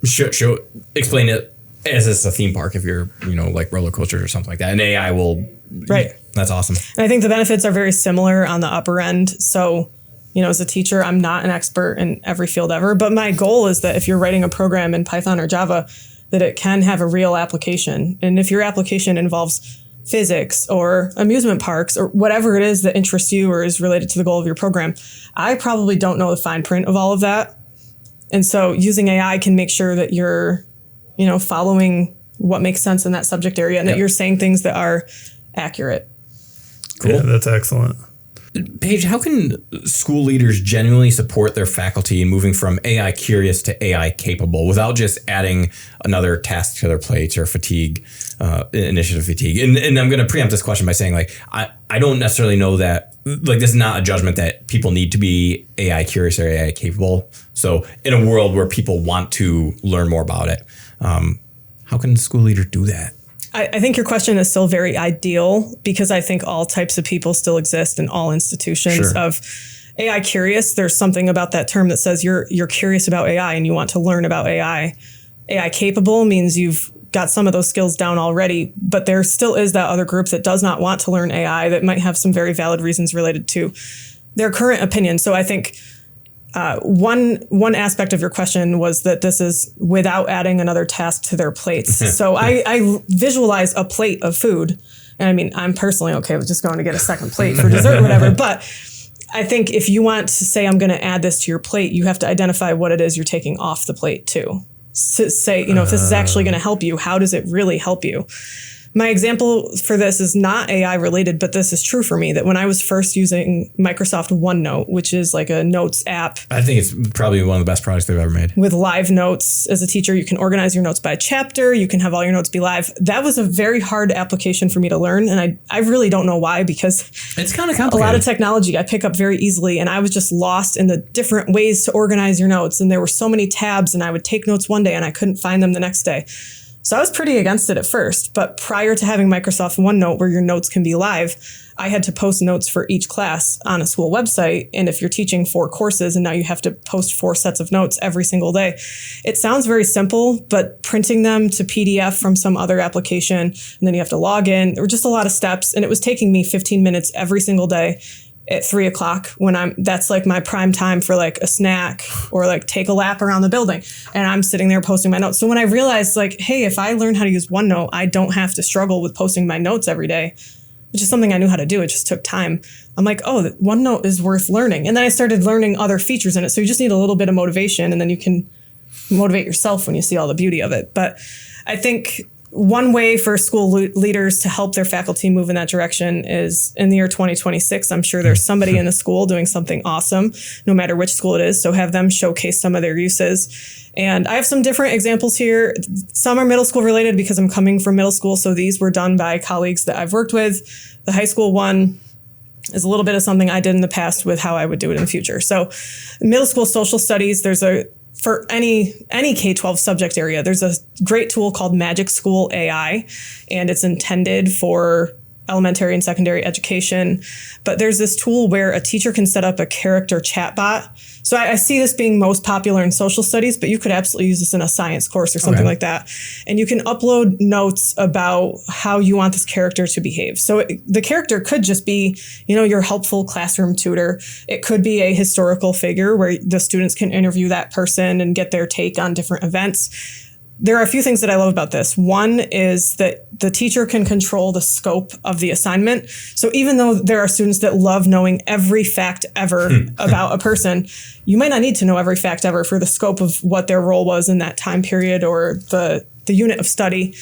show explain it as it's a theme park if you're, like roller coasters or something like that. And AI will... Right. That's awesome. And I think the benefits are very similar on the upper end. So, as a teacher, I'm not an expert in every field ever, but my goal is that if you're writing a program in Python or Java, that it can have a real application. And if your application involves physics or amusement parks or whatever it is that interests you or is related to the goal of your program, I probably don't know the fine print of all of that. And so using AI can make sure that you're, following what makes sense in that subject area and that you're saying things that are accurate. Cool. Yeah, that's excellent. Paige, how can school leaders genuinely support their faculty in moving from AI curious to AI capable without just adding another task to their plates or initiative fatigue? And I'm going to preempt this question by saying, like, I don't necessarily know that, like, this is not a judgment that people need to be AI curious or AI capable. So in a world where people want to learn more about it, how can school leaders do that? I think your question is still very ideal because I think all types of people still exist in all institutions. Sure. Of AI curious. There's something about that term that says you're curious about AI and you want to learn about AI. AI capable means you've got some of those skills down already, but there still is that other group that does not want to learn AI that might have some very valid reasons related to their current opinion. So I think one aspect of your question was that this is without adding another task to their plates. So I visualize a plate of food. And I mean, I'm personally okay with just going to get a second plate for dessert or whatever. But I think if you want to say, I'm going to add this to your plate, you have to identify what it is you're taking off the plate too. So say, if this is actually going to help you, how does it really help you? My example for this is not AI related, but this is true for me that when I was first using Microsoft OneNote, which is like a notes app. I think it's probably one of the best products they've ever made. With live notes. As a teacher, you can organize your notes by chapter. You can have all your notes be live. That was a very hard application for me to learn. And I really don't know why, because it's kind of complicated. A lot of technology I pick up very easily. And I was just lost in the different ways to organize your notes. And there were so many tabs and I would take notes one day and I couldn't find them the next day. So I was pretty against it at first, but prior to having Microsoft OneNote where your notes can be live, I had to post notes for each class on a school website. And if you're teaching 4 courses and now you have to post 4 sets of notes every single day, it sounds very simple, but printing them to PDF from some other application, and then you have to log in, there were just a lot of steps. And it was taking me 15 minutes every single day at 3 o'clock when that's like my prime time for like a snack or like take a lap around the building. And I'm sitting there posting my notes. So when I realized like, hey, if I learn how to use OneNote, I don't have to struggle with posting my notes every day, which is something I knew how to do. It just took time. I'm like, oh, OneNote is worth learning. And then I started learning other features in it. So you just need a little bit of motivation and then you can motivate yourself when you see all the beauty of it. But I think one way for school leaders to help their faculty move in that direction is in the year 2026. I'm sure there's somebody in the school doing something awesome, no matter which school it is. So have them showcase some of their uses. And I have some different examples here. Some are middle school related because I'm coming from middle school. So these were done by colleagues that I've worked with. The high school one is a little bit of something I did in the past with how I would do it in the future. So middle school social studies, for any K-12 subject area, there's a great tool called Magic School AI, and it's intended for elementary and secondary education. But there's this tool where a teacher can set up a character chatbot. So I see this being most popular in social studies, but you could absolutely use this in a science course or something like that. And you can upload notes about how you want this character to behave. So the character could just be, your helpful classroom tutor. It could be a historical figure where the students can interview that person and get their take on different events. There are a few things that I love about this. One is that the teacher can control the scope of the assignment. So even though there are students that love knowing every fact ever about a person, you might not need to know every fact ever for the scope of what their role was in that time period or the unit of study.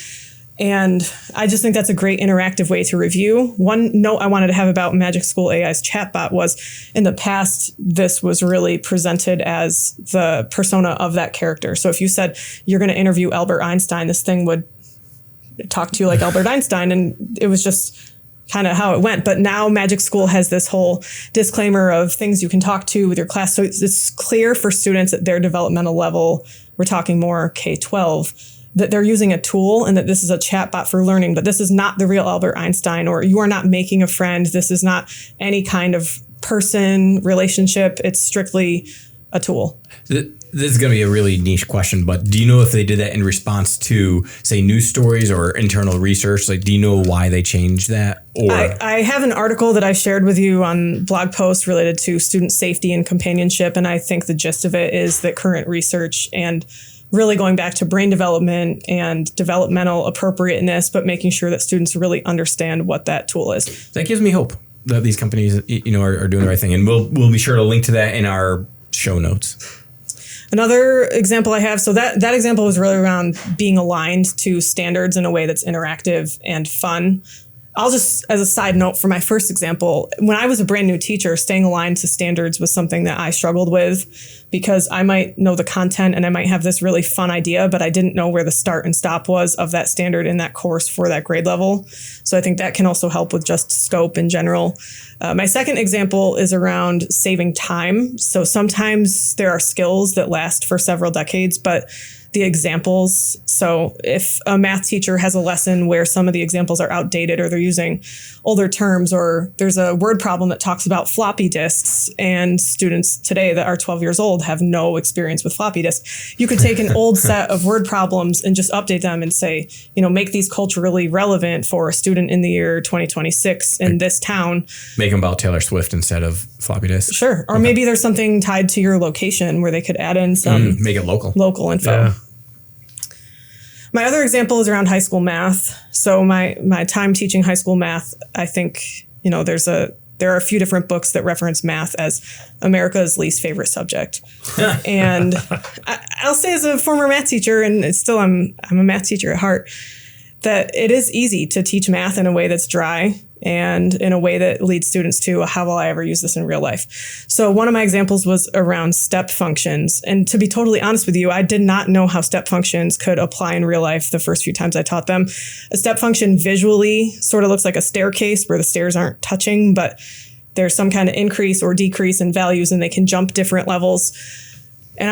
And I just think that's a great interactive way to review. One note I wanted to have about Magic School AI's chatbot was in the past, this was really presented as the persona of that character. So if you said you're going to interview Albert Einstein, this thing would talk to you like Albert Einstein. And it was just kind of how it went. But now Magic School has this whole disclaimer of things you can talk to with your class. So it's clear for students at their developmental level, we're talking more K-12, that they're using a tool and that this is a chatbot for learning, but this is not the real Albert Einstein, or you are not making a friend. This is not any kind of person relationship. It's strictly a tool. This is going to be a really niche question, but do you know if they did that in response to, say, news stories or internal research? Like, do you know why they changed that? Or I have an article that I shared with you on blog post related to student safety and companionship, and I think the gist of it is that current research and really going back to brain development and developmental appropriateness, but making sure that students really understand what that tool is. That gives me hope that these companies, are doing the right thing. And we'll be sure to link to that in our show notes. Another example I have, so that example was really around being aligned to standards in a way that's interactive and fun. I'll just, as a side note for my first example, when I was a brand new teacher, staying aligned to standards was something that I struggled with, because I might know the content and I might have this really fun idea, but I didn't know where the start and stop was of that standard in that course for that grade level. So I think that can also help with just scope in general. My second example is around saving time. So sometimes there are skills that last for several decades, but the examples. So if a math teacher has a lesson where some of the examples are outdated or they're using older terms, or there's a word problem that talks about floppy disks and students today that are 12 years old have no experience with floppy disks, you could take an old set of word problems and just update them and say, make these culturally relevant for a student in the year 2026 in this town. Make them about Taylor Swift instead of floppy disks. Sure. Or maybe there's something tied to your location where they could add in some make it local info. Yeah. My other example is around high school math. So my time teaching high school math, I think, there are a few different books that reference math as America's least favorite subject. And I'll say, as a former math teacher, and it's still I'm a math teacher at heart, that it is easy to teach math in a way that's dry and in a way that leads students to, how will I ever use this in real life? So one of my examples was around step functions. And to be totally honest with you, I did not know how step functions could apply in real life the first few times I taught them. A step function visually sort of looks like a staircase where the stairs aren't touching, but there's some kind of increase or decrease in values and they can jump different levels. And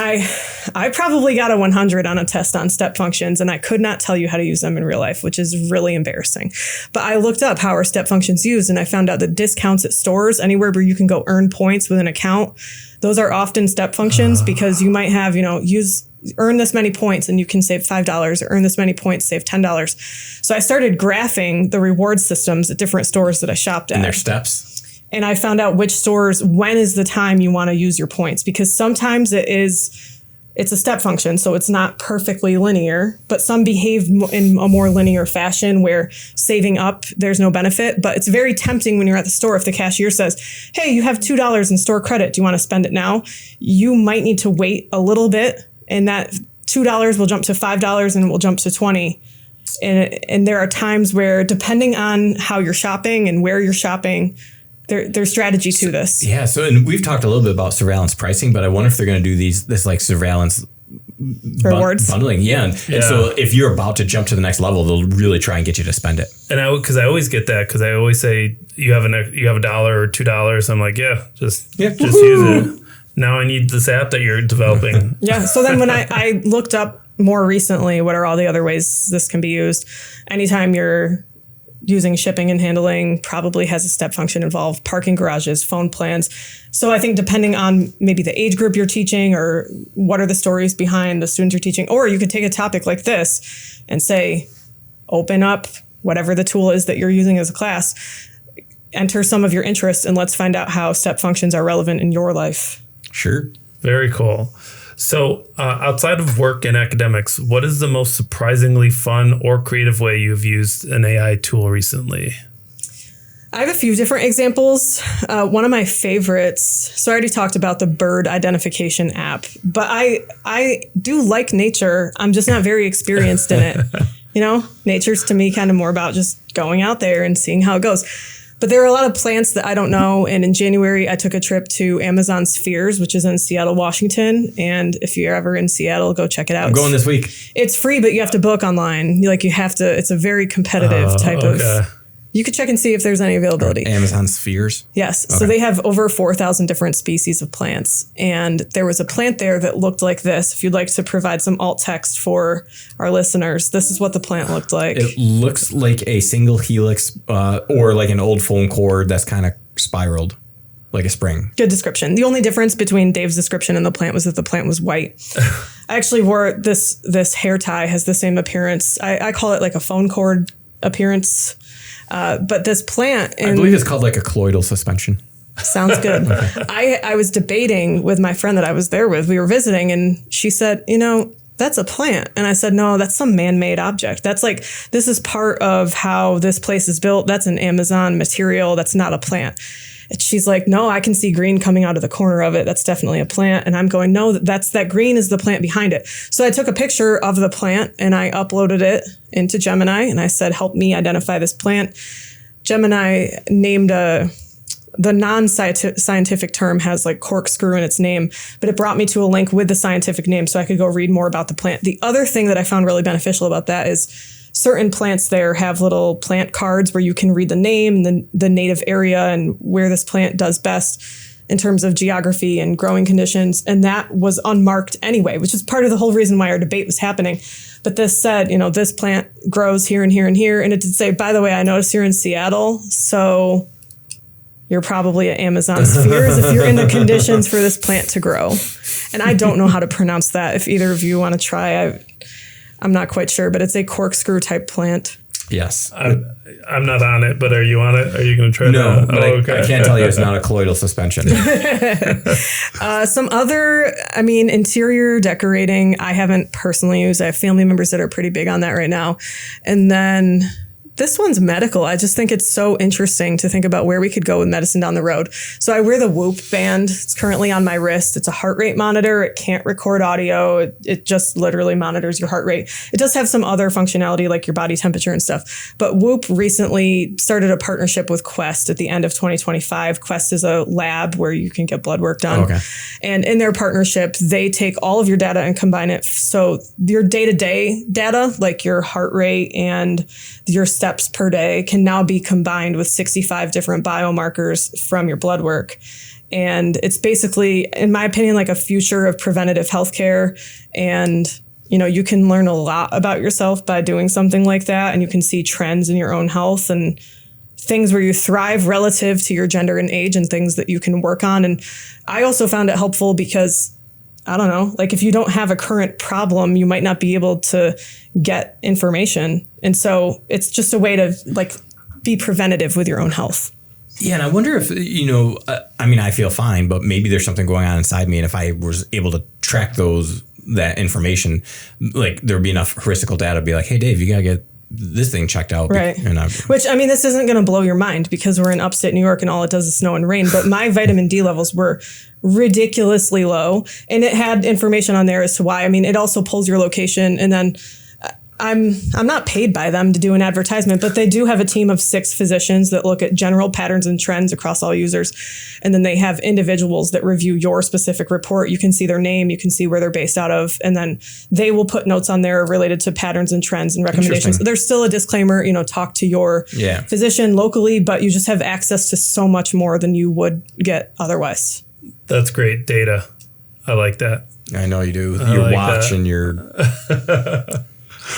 I probably got a 100 on a test on step functions, and I could not tell you how to use them in real life, which is really embarrassing. But I looked up how are step functions used, and I found out that discounts at stores, anywhere where you can go earn points with an account, those are often step functions because you might have, earn this many points and you can save $5, or earn this many points, save $10. So I started graphing the reward systems at different stores that I shopped at. And their steps. And I found out which stores, when is the time you want to use your points, because sometimes it's a step function, so it's not perfectly linear, but some behave in a more linear fashion where saving up, there's no benefit. But it's very tempting when you're at the store, if the cashier says, hey, you have $2 in store credit, do you want to spend it now? You might need to wait a little bit, and that $2 will jump to $5 and it will jump to $20. And there are times where, depending on how you're shopping and where you're shopping, there's strategy to this. Yeah. So, and we've talked a little bit about surveillance pricing, but I wonder if they're going to do this like surveillance rewards bundling. Yeah. And so if you're about to jump to the next level, they'll really try and get you to spend it. And because I always get that, because I always say you have $1 or $2. I'm like, just use it. Now I need this app that you're developing. Yeah. So then when I looked up more recently, what are all the other ways this can be used? Anytime you're using shipping and handling, probably has a step function involved, parking garages, phone plans. So I think depending on maybe the age group you're teaching, or what are the stories behind the students you're teaching, or you could take a topic like this and say, open up whatever the tool is that you're using as a class, enter some of your interests, and let's find out how step functions are relevant in your life. Sure. Very cool. So outside of work and academics, what is the most surprisingly fun or creative way you've used an AI tool recently? I have a few different examples. One of my favorites, so I already talked about the bird identification app, but I do like nature. I'm just not very experienced in it. Nature's to me kind of more about just going out there and seeing how it goes. But there are a lot of plants that I don't know. And in January, I took a trip to Amazon Spheres, which is in Seattle, Washington. And if you're ever in Seattle, go check it out. I'm going this week. It's free, but you have to book online. It's a very competitive type of. You could check and see if there's any availability. Amazon Spheres? Yes. Okay. So they have over 4,000 different species of plants. And there was a plant there that looked like this. If you'd like to provide some alt text for our listeners, this is what the plant looked like. It looks like a single helix or like an old phone cord that's kind of spiraled, like a spring. Good description. The only difference between Dave's description and the plant was that the plant was white. I actually wore this hair tie, has the same appearance. I call it like a phone cord appearance. But this plant, I believe it's called like a colloidal suspension. Sounds good. I was debating with my friend that I was there with. We were visiting, and she said, that's a plant. And I said, no, that's some man-made object. That's like, this is part of how this place is built. That's an Amazon material. That's not a plant. And she's like, no, I can see green coming out of the corner of it. That's definitely a plant. And I'm going, no, that green is the plant behind it. So I took a picture of the plant and I uploaded it into Gemini and I said, help me identify this plant. Gemini named the non-scientific term has like corkscrew in its name, but it brought me to a link with the scientific name so I could go read more about the plant. The other thing that I found really beneficial about that is certain plants there have little plant cards where you can read the name, the native area, and where this plant does best in terms of geography and growing conditions. And that was unmarked anyway, which is part of the whole reason why our debate was happening. But this said, this plant grows here and here and here. And it did say, by the way, I noticed you're in Seattle, so you're probably at Amazon spheres if you're in the conditions for this plant to grow. And I don't know how to pronounce that. If either of you want to try, I'm not quite sure, but it's a corkscrew type plant. Yes. I'm not on it, but are you on it? Are you going to try No, that? but I can't tell you it's not a colloidal suspension. Some other, interior decorating, I haven't personally used. I have family members that are pretty big on that right now. And then this one's medical. I just think it's so interesting to think about where we could go with medicine down the road. So I wear the Whoop band. It's currently on my wrist. It's a heart rate monitor. It can't record audio. It just literally monitors your heart rate. It does have some other functionality like your body temperature and stuff. But Whoop recently started a partnership with Quest at the end of 2025. Quest is a lab where you can get blood work done. Okay. And in their partnership, they take all of your data and combine it. So your day-to-day data, like your heart rate and your steps per day, can now be combined with 65 different biomarkers from your blood work. And it's basically, in my opinion, like a future of preventative healthcare. And, you can learn a lot about yourself by doing something like that. And you can see trends in your own health and things where you thrive relative to your gender and age and things that you can work on. And I also found it helpful because, I don't know, like if you don't have a current problem, you might not be able to get information. And so it's just a way to be preventative with your own health. Yeah, and I wonder if, I feel fine, but maybe there's something going on inside me. And if I was able to track that information, like there'd be enough heuristical data to be like, hey, Dave, you got to get this thing checked out. Right. Which, this isn't going to blow your mind because we're in upstate New York and all it does is snow and rain. But my vitamin D levels were ridiculously low. And it had information on there as to why. It also pulls your location. And then I'm not paid by them to do an advertisement, but they do have a team of 6 physicians that look at general patterns and trends across all users. And then they have individuals that review your specific report. You can see their name, you can see where they're based out of, and then they will put notes on there related to patterns and trends and recommendations. There's still a disclaimer, talk to your physician locally, but you just have access to so much more than you would get otherwise. That's great data. I like that. I know you do. Your watch and your...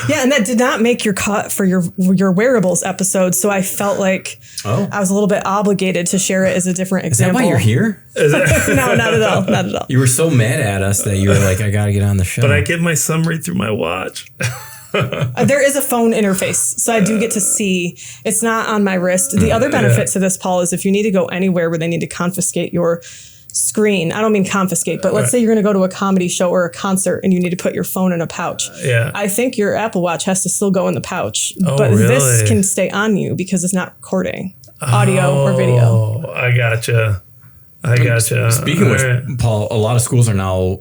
Yeah, and that did not make your cut for your wearables episode, so I felt like I was a little bit obligated to share it as a different example. Is that why you're here? No, not at all. Not at all. You were so mad at us that you were like, I got to get on the show. But I get my summary through my watch. There is a phone interface, so I do get to see. It's not on my wrist. The other benefit to this, Paul, is if you need to go anywhere where they need to confiscate your screen. I don't mean confiscate, but let's say you're going to go to a comedy show or a concert and you need to put your phone in a pouch. Yeah. I think your Apple Watch has to still go in the pouch, but really? This can stay on you because it's not recording audio or video. I gotcha. Speaking of which, Paul, a lot of schools are now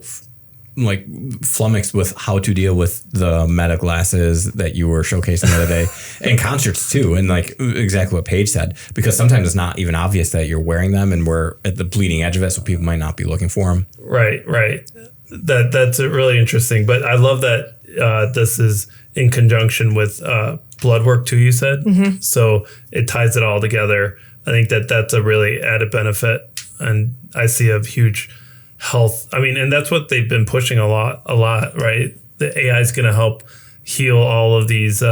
flummoxed with how to deal with the meta glasses that you were showcasing the other day, and concerts too, and exactly what Paige said, because sometimes it's not even obvious that you're wearing them, and we're at the bleeding edge of it, so people might not be looking for them. Right. That's really interesting, but I love that this is in conjunction with blood work too. You said so it ties it all together. I think that's a really added benefit, and I see a huge health. And that's what they've been pushing a lot, right? The AI is going to help heal all of these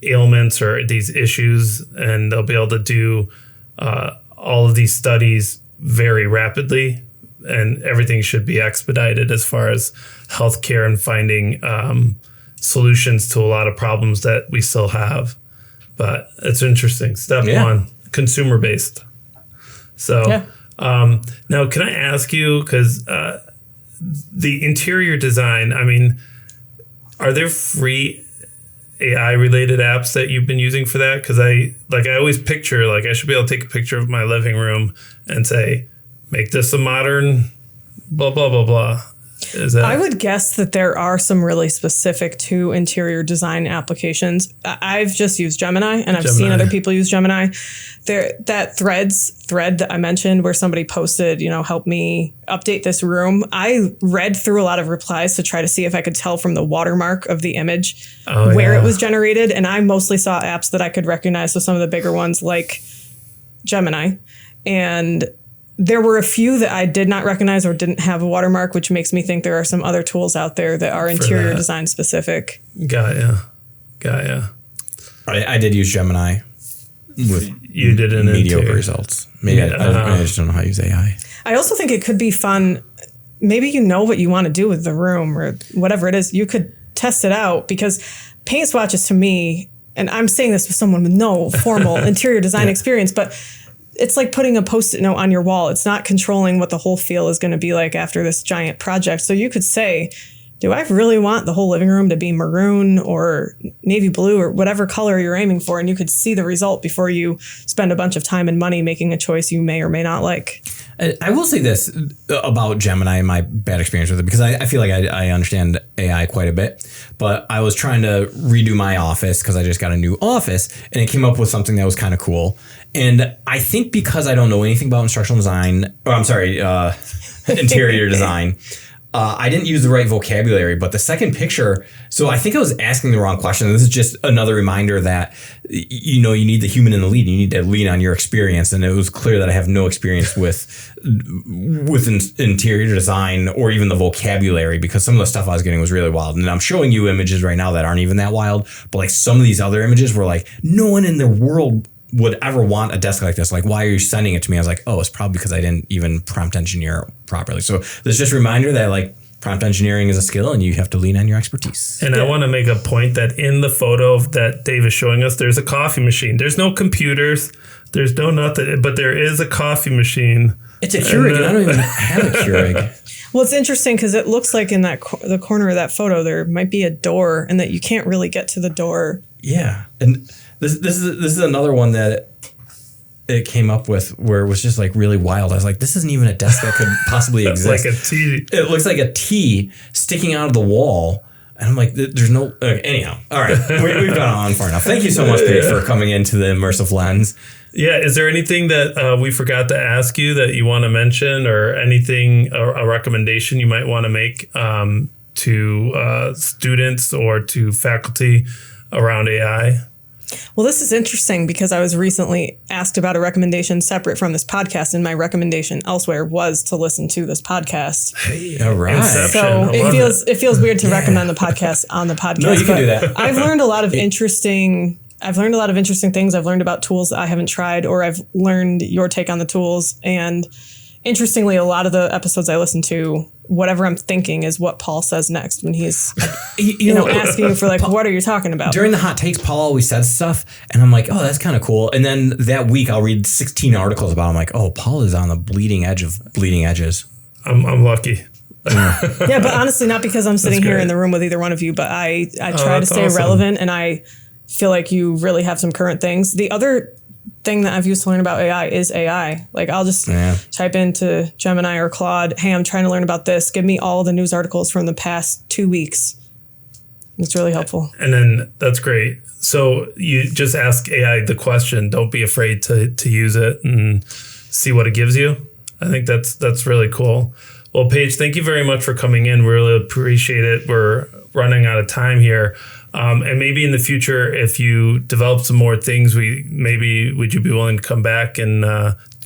ailments or these issues, and they'll be able to do all of these studies very rapidly, and everything should be expedited as far as healthcare and finding solutions to a lot of problems that we still have. But it's interesting. Step one, consumer based. So. Now, can I ask you, because the interior design, are there free AI related apps that you've been using for that? Because I always picture, I should be able to take a picture of my living room and say, make this a modern blah, blah, blah, blah. Is that? I would guess that there are some really specific to interior design applications. I've just used Gemini, and I've seen other people use Gemini. That thread that I mentioned where somebody posted, help me update this room. I read through a lot of replies to try to see if I could tell from the watermark of the image where it was generated. And I mostly saw apps that I could recognize. So some of the bigger ones like Gemini. And there were a few that I did not recognize or didn't have a watermark, which makes me think there are some other tools out there that are interior design specific. Got ya. I did use Gemini with you did an mediocre results. Maybe I just don't know how to use AI. I also think it could be fun. Maybe you know what you want to do with the room or whatever it is. You could test it out because paint swatches to me, and I'm saying this with someone with no formal interior design experience, but it's like putting a Post-it note on your wall. It's not controlling what the whole feel is going to be like after this giant project. So you could say, do I really want the whole living room to be maroon or navy blue or whatever color you're aiming for? And you could see the result before you spend a bunch of time and money making a choice you may or may not like. I will say this about Gemini and my bad experience with it, because I feel like I understand AI quite a bit, but I was trying to redo my office because I just got a new office, and it came up with something that was kind of cool. And I think because I don't know anything about interior design, I didn't use the right vocabulary, but the second picture, so I think I was asking the wrong question. This is just another reminder that, you need the human in the lead. You need to lean on your experience. And it was clear that I have no experience with interior design or even the vocabulary, because some of the stuff I was getting was really wild. And I'm showing you images right now that aren't even that wild, but like some of these other images were like, no one in the world would ever want a desk like this. Like, why are you sending it to me? I was like, oh, it's probably because I didn't even prompt engineer properly. So there's just a reminder that like prompt engineering is a skill and you have to lean on your expertise. And I want to make a point that in the photo that Dave is showing us, there's a coffee machine. There's no computers. There's no nothing, but there is a coffee machine. It's a Keurig, and I don't even have a Keurig. Well, it's interesting because it looks like in the corner of that photo, there might be a door and that you can't really get to the door. Yeah. And this is another one that it came up with where it was just like really wild. I was like, this isn't even a desk that could possibly exist. Like a T. It looks like a T sticking out of the wall. And I'm like, there's no... anyhow. All right. We've gone on far enough. Thank you so much, Paige, for coming into the Immersive Lens. Yeah. Is there anything that we forgot to ask you that you want to mention, or anything, or a recommendation you might want to make to students or to faculty around AI? Well, this is interesting because I was recently asked about a recommendation separate from this podcast, and my recommendation elsewhere was to listen to this podcast. Hey, all right. So it feels weird to recommend the podcast on the podcast. No, you can do that. I've learned a lot of interesting things. I've learned about tools that I haven't tried, or I've learned your take on the tools. And interestingly, a lot of the episodes I listen to, whatever I'm thinking is what Paul says next when he's asking for like, what are you talking about? During the hot takes, Paul always says stuff, and I'm like, oh, that's kind of cool. And then that week, I'll read 16 articles about it. I'm like, oh, Paul is on the bleeding edge of bleeding edges. I'm lucky. Yeah, but honestly, not because I'm sitting here in the room with either one of you, but I try to stay relevant, and I feel like you really have some current things. The other thing that I've used to learn about AI is AI. Like, I'll just type into Gemini or Claude, hey, I'm trying to learn about this. Give me all the news articles from the past 2 weeks. It's really helpful. And then that's great. So you just ask AI the question. Don't be afraid to use it and see what it gives you. I think that's really cool. Well, Paige, thank you very much for coming in. We really appreciate it. We're running out of time here. And maybe in the future, if you develop some more things, would you be willing to come back and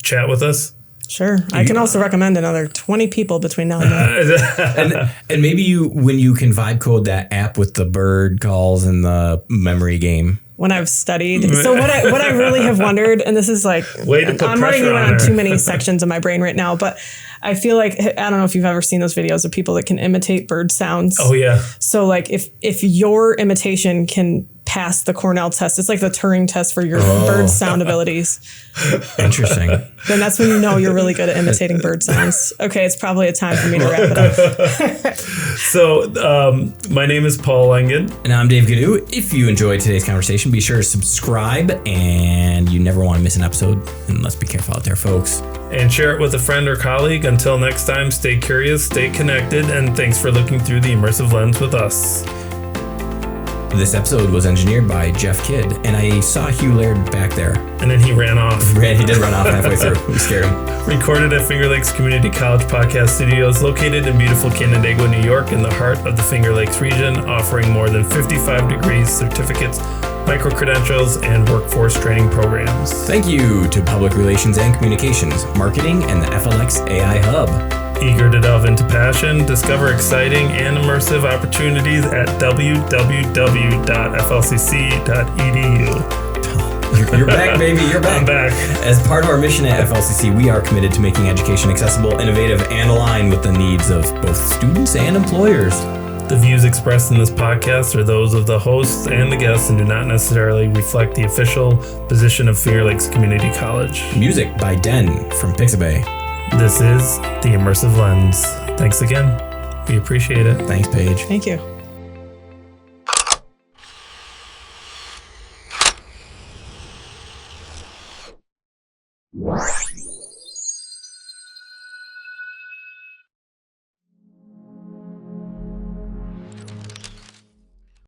chat with us? Sure. I can also recommend another 20 people between now and then. and maybe when you can vibe code that app with the bird calls and the memory game. When I've studied. So what I really have wondered, and this is like, I'm running around too many sections of my brain right now, but I feel like, I don't know if you've ever seen those videos of people that can imitate bird sounds. Oh, yeah. So like if your imitation can pass the Cornell test. It's like the Turing test for your bird sound abilities. Interesting. Then that's when you know you're really good at imitating bird sounds. Okay, it's probably a time for me to wrap it up. So, my name is Paul Engin. And I'm Dave Ghidiu. If you enjoyed today's conversation, be sure to subscribe, and you never want to miss an episode. And let's be careful out there, folks. And share it with a friend or colleague. Until next time, stay curious, stay connected, and thanks for looking through the Immersive Lens with us. This episode was engineered by Jeff Kidd, and I saw Hugh Laird back there. And then he ran off. He did run off halfway through. We scared him. Recorded at Finger Lakes Community College Podcast Studios, located in beautiful Canandaigua, New York, in the heart of the Finger Lakes region, offering more than 55 degrees, certificates, micro-credentials, and workforce training programs. Thank you to Public Relations and Communications, Marketing, and the FLX AI Hub. Eager to delve into passion, discover exciting and immersive opportunities at www.flcc.edu. You're back, baby. You're back. I'm back. As part of our mission at FLCC, we are committed to making education accessible, innovative, and aligned with the needs of both students and employers. The views expressed in this podcast are those of the hosts and the guests and do not necessarily reflect the official position of Finger Lakes Community College. Music by Den from Pixabay. This is the Immersive Lens. Thanks again. We appreciate it. Thanks, Paige. Thank you. What?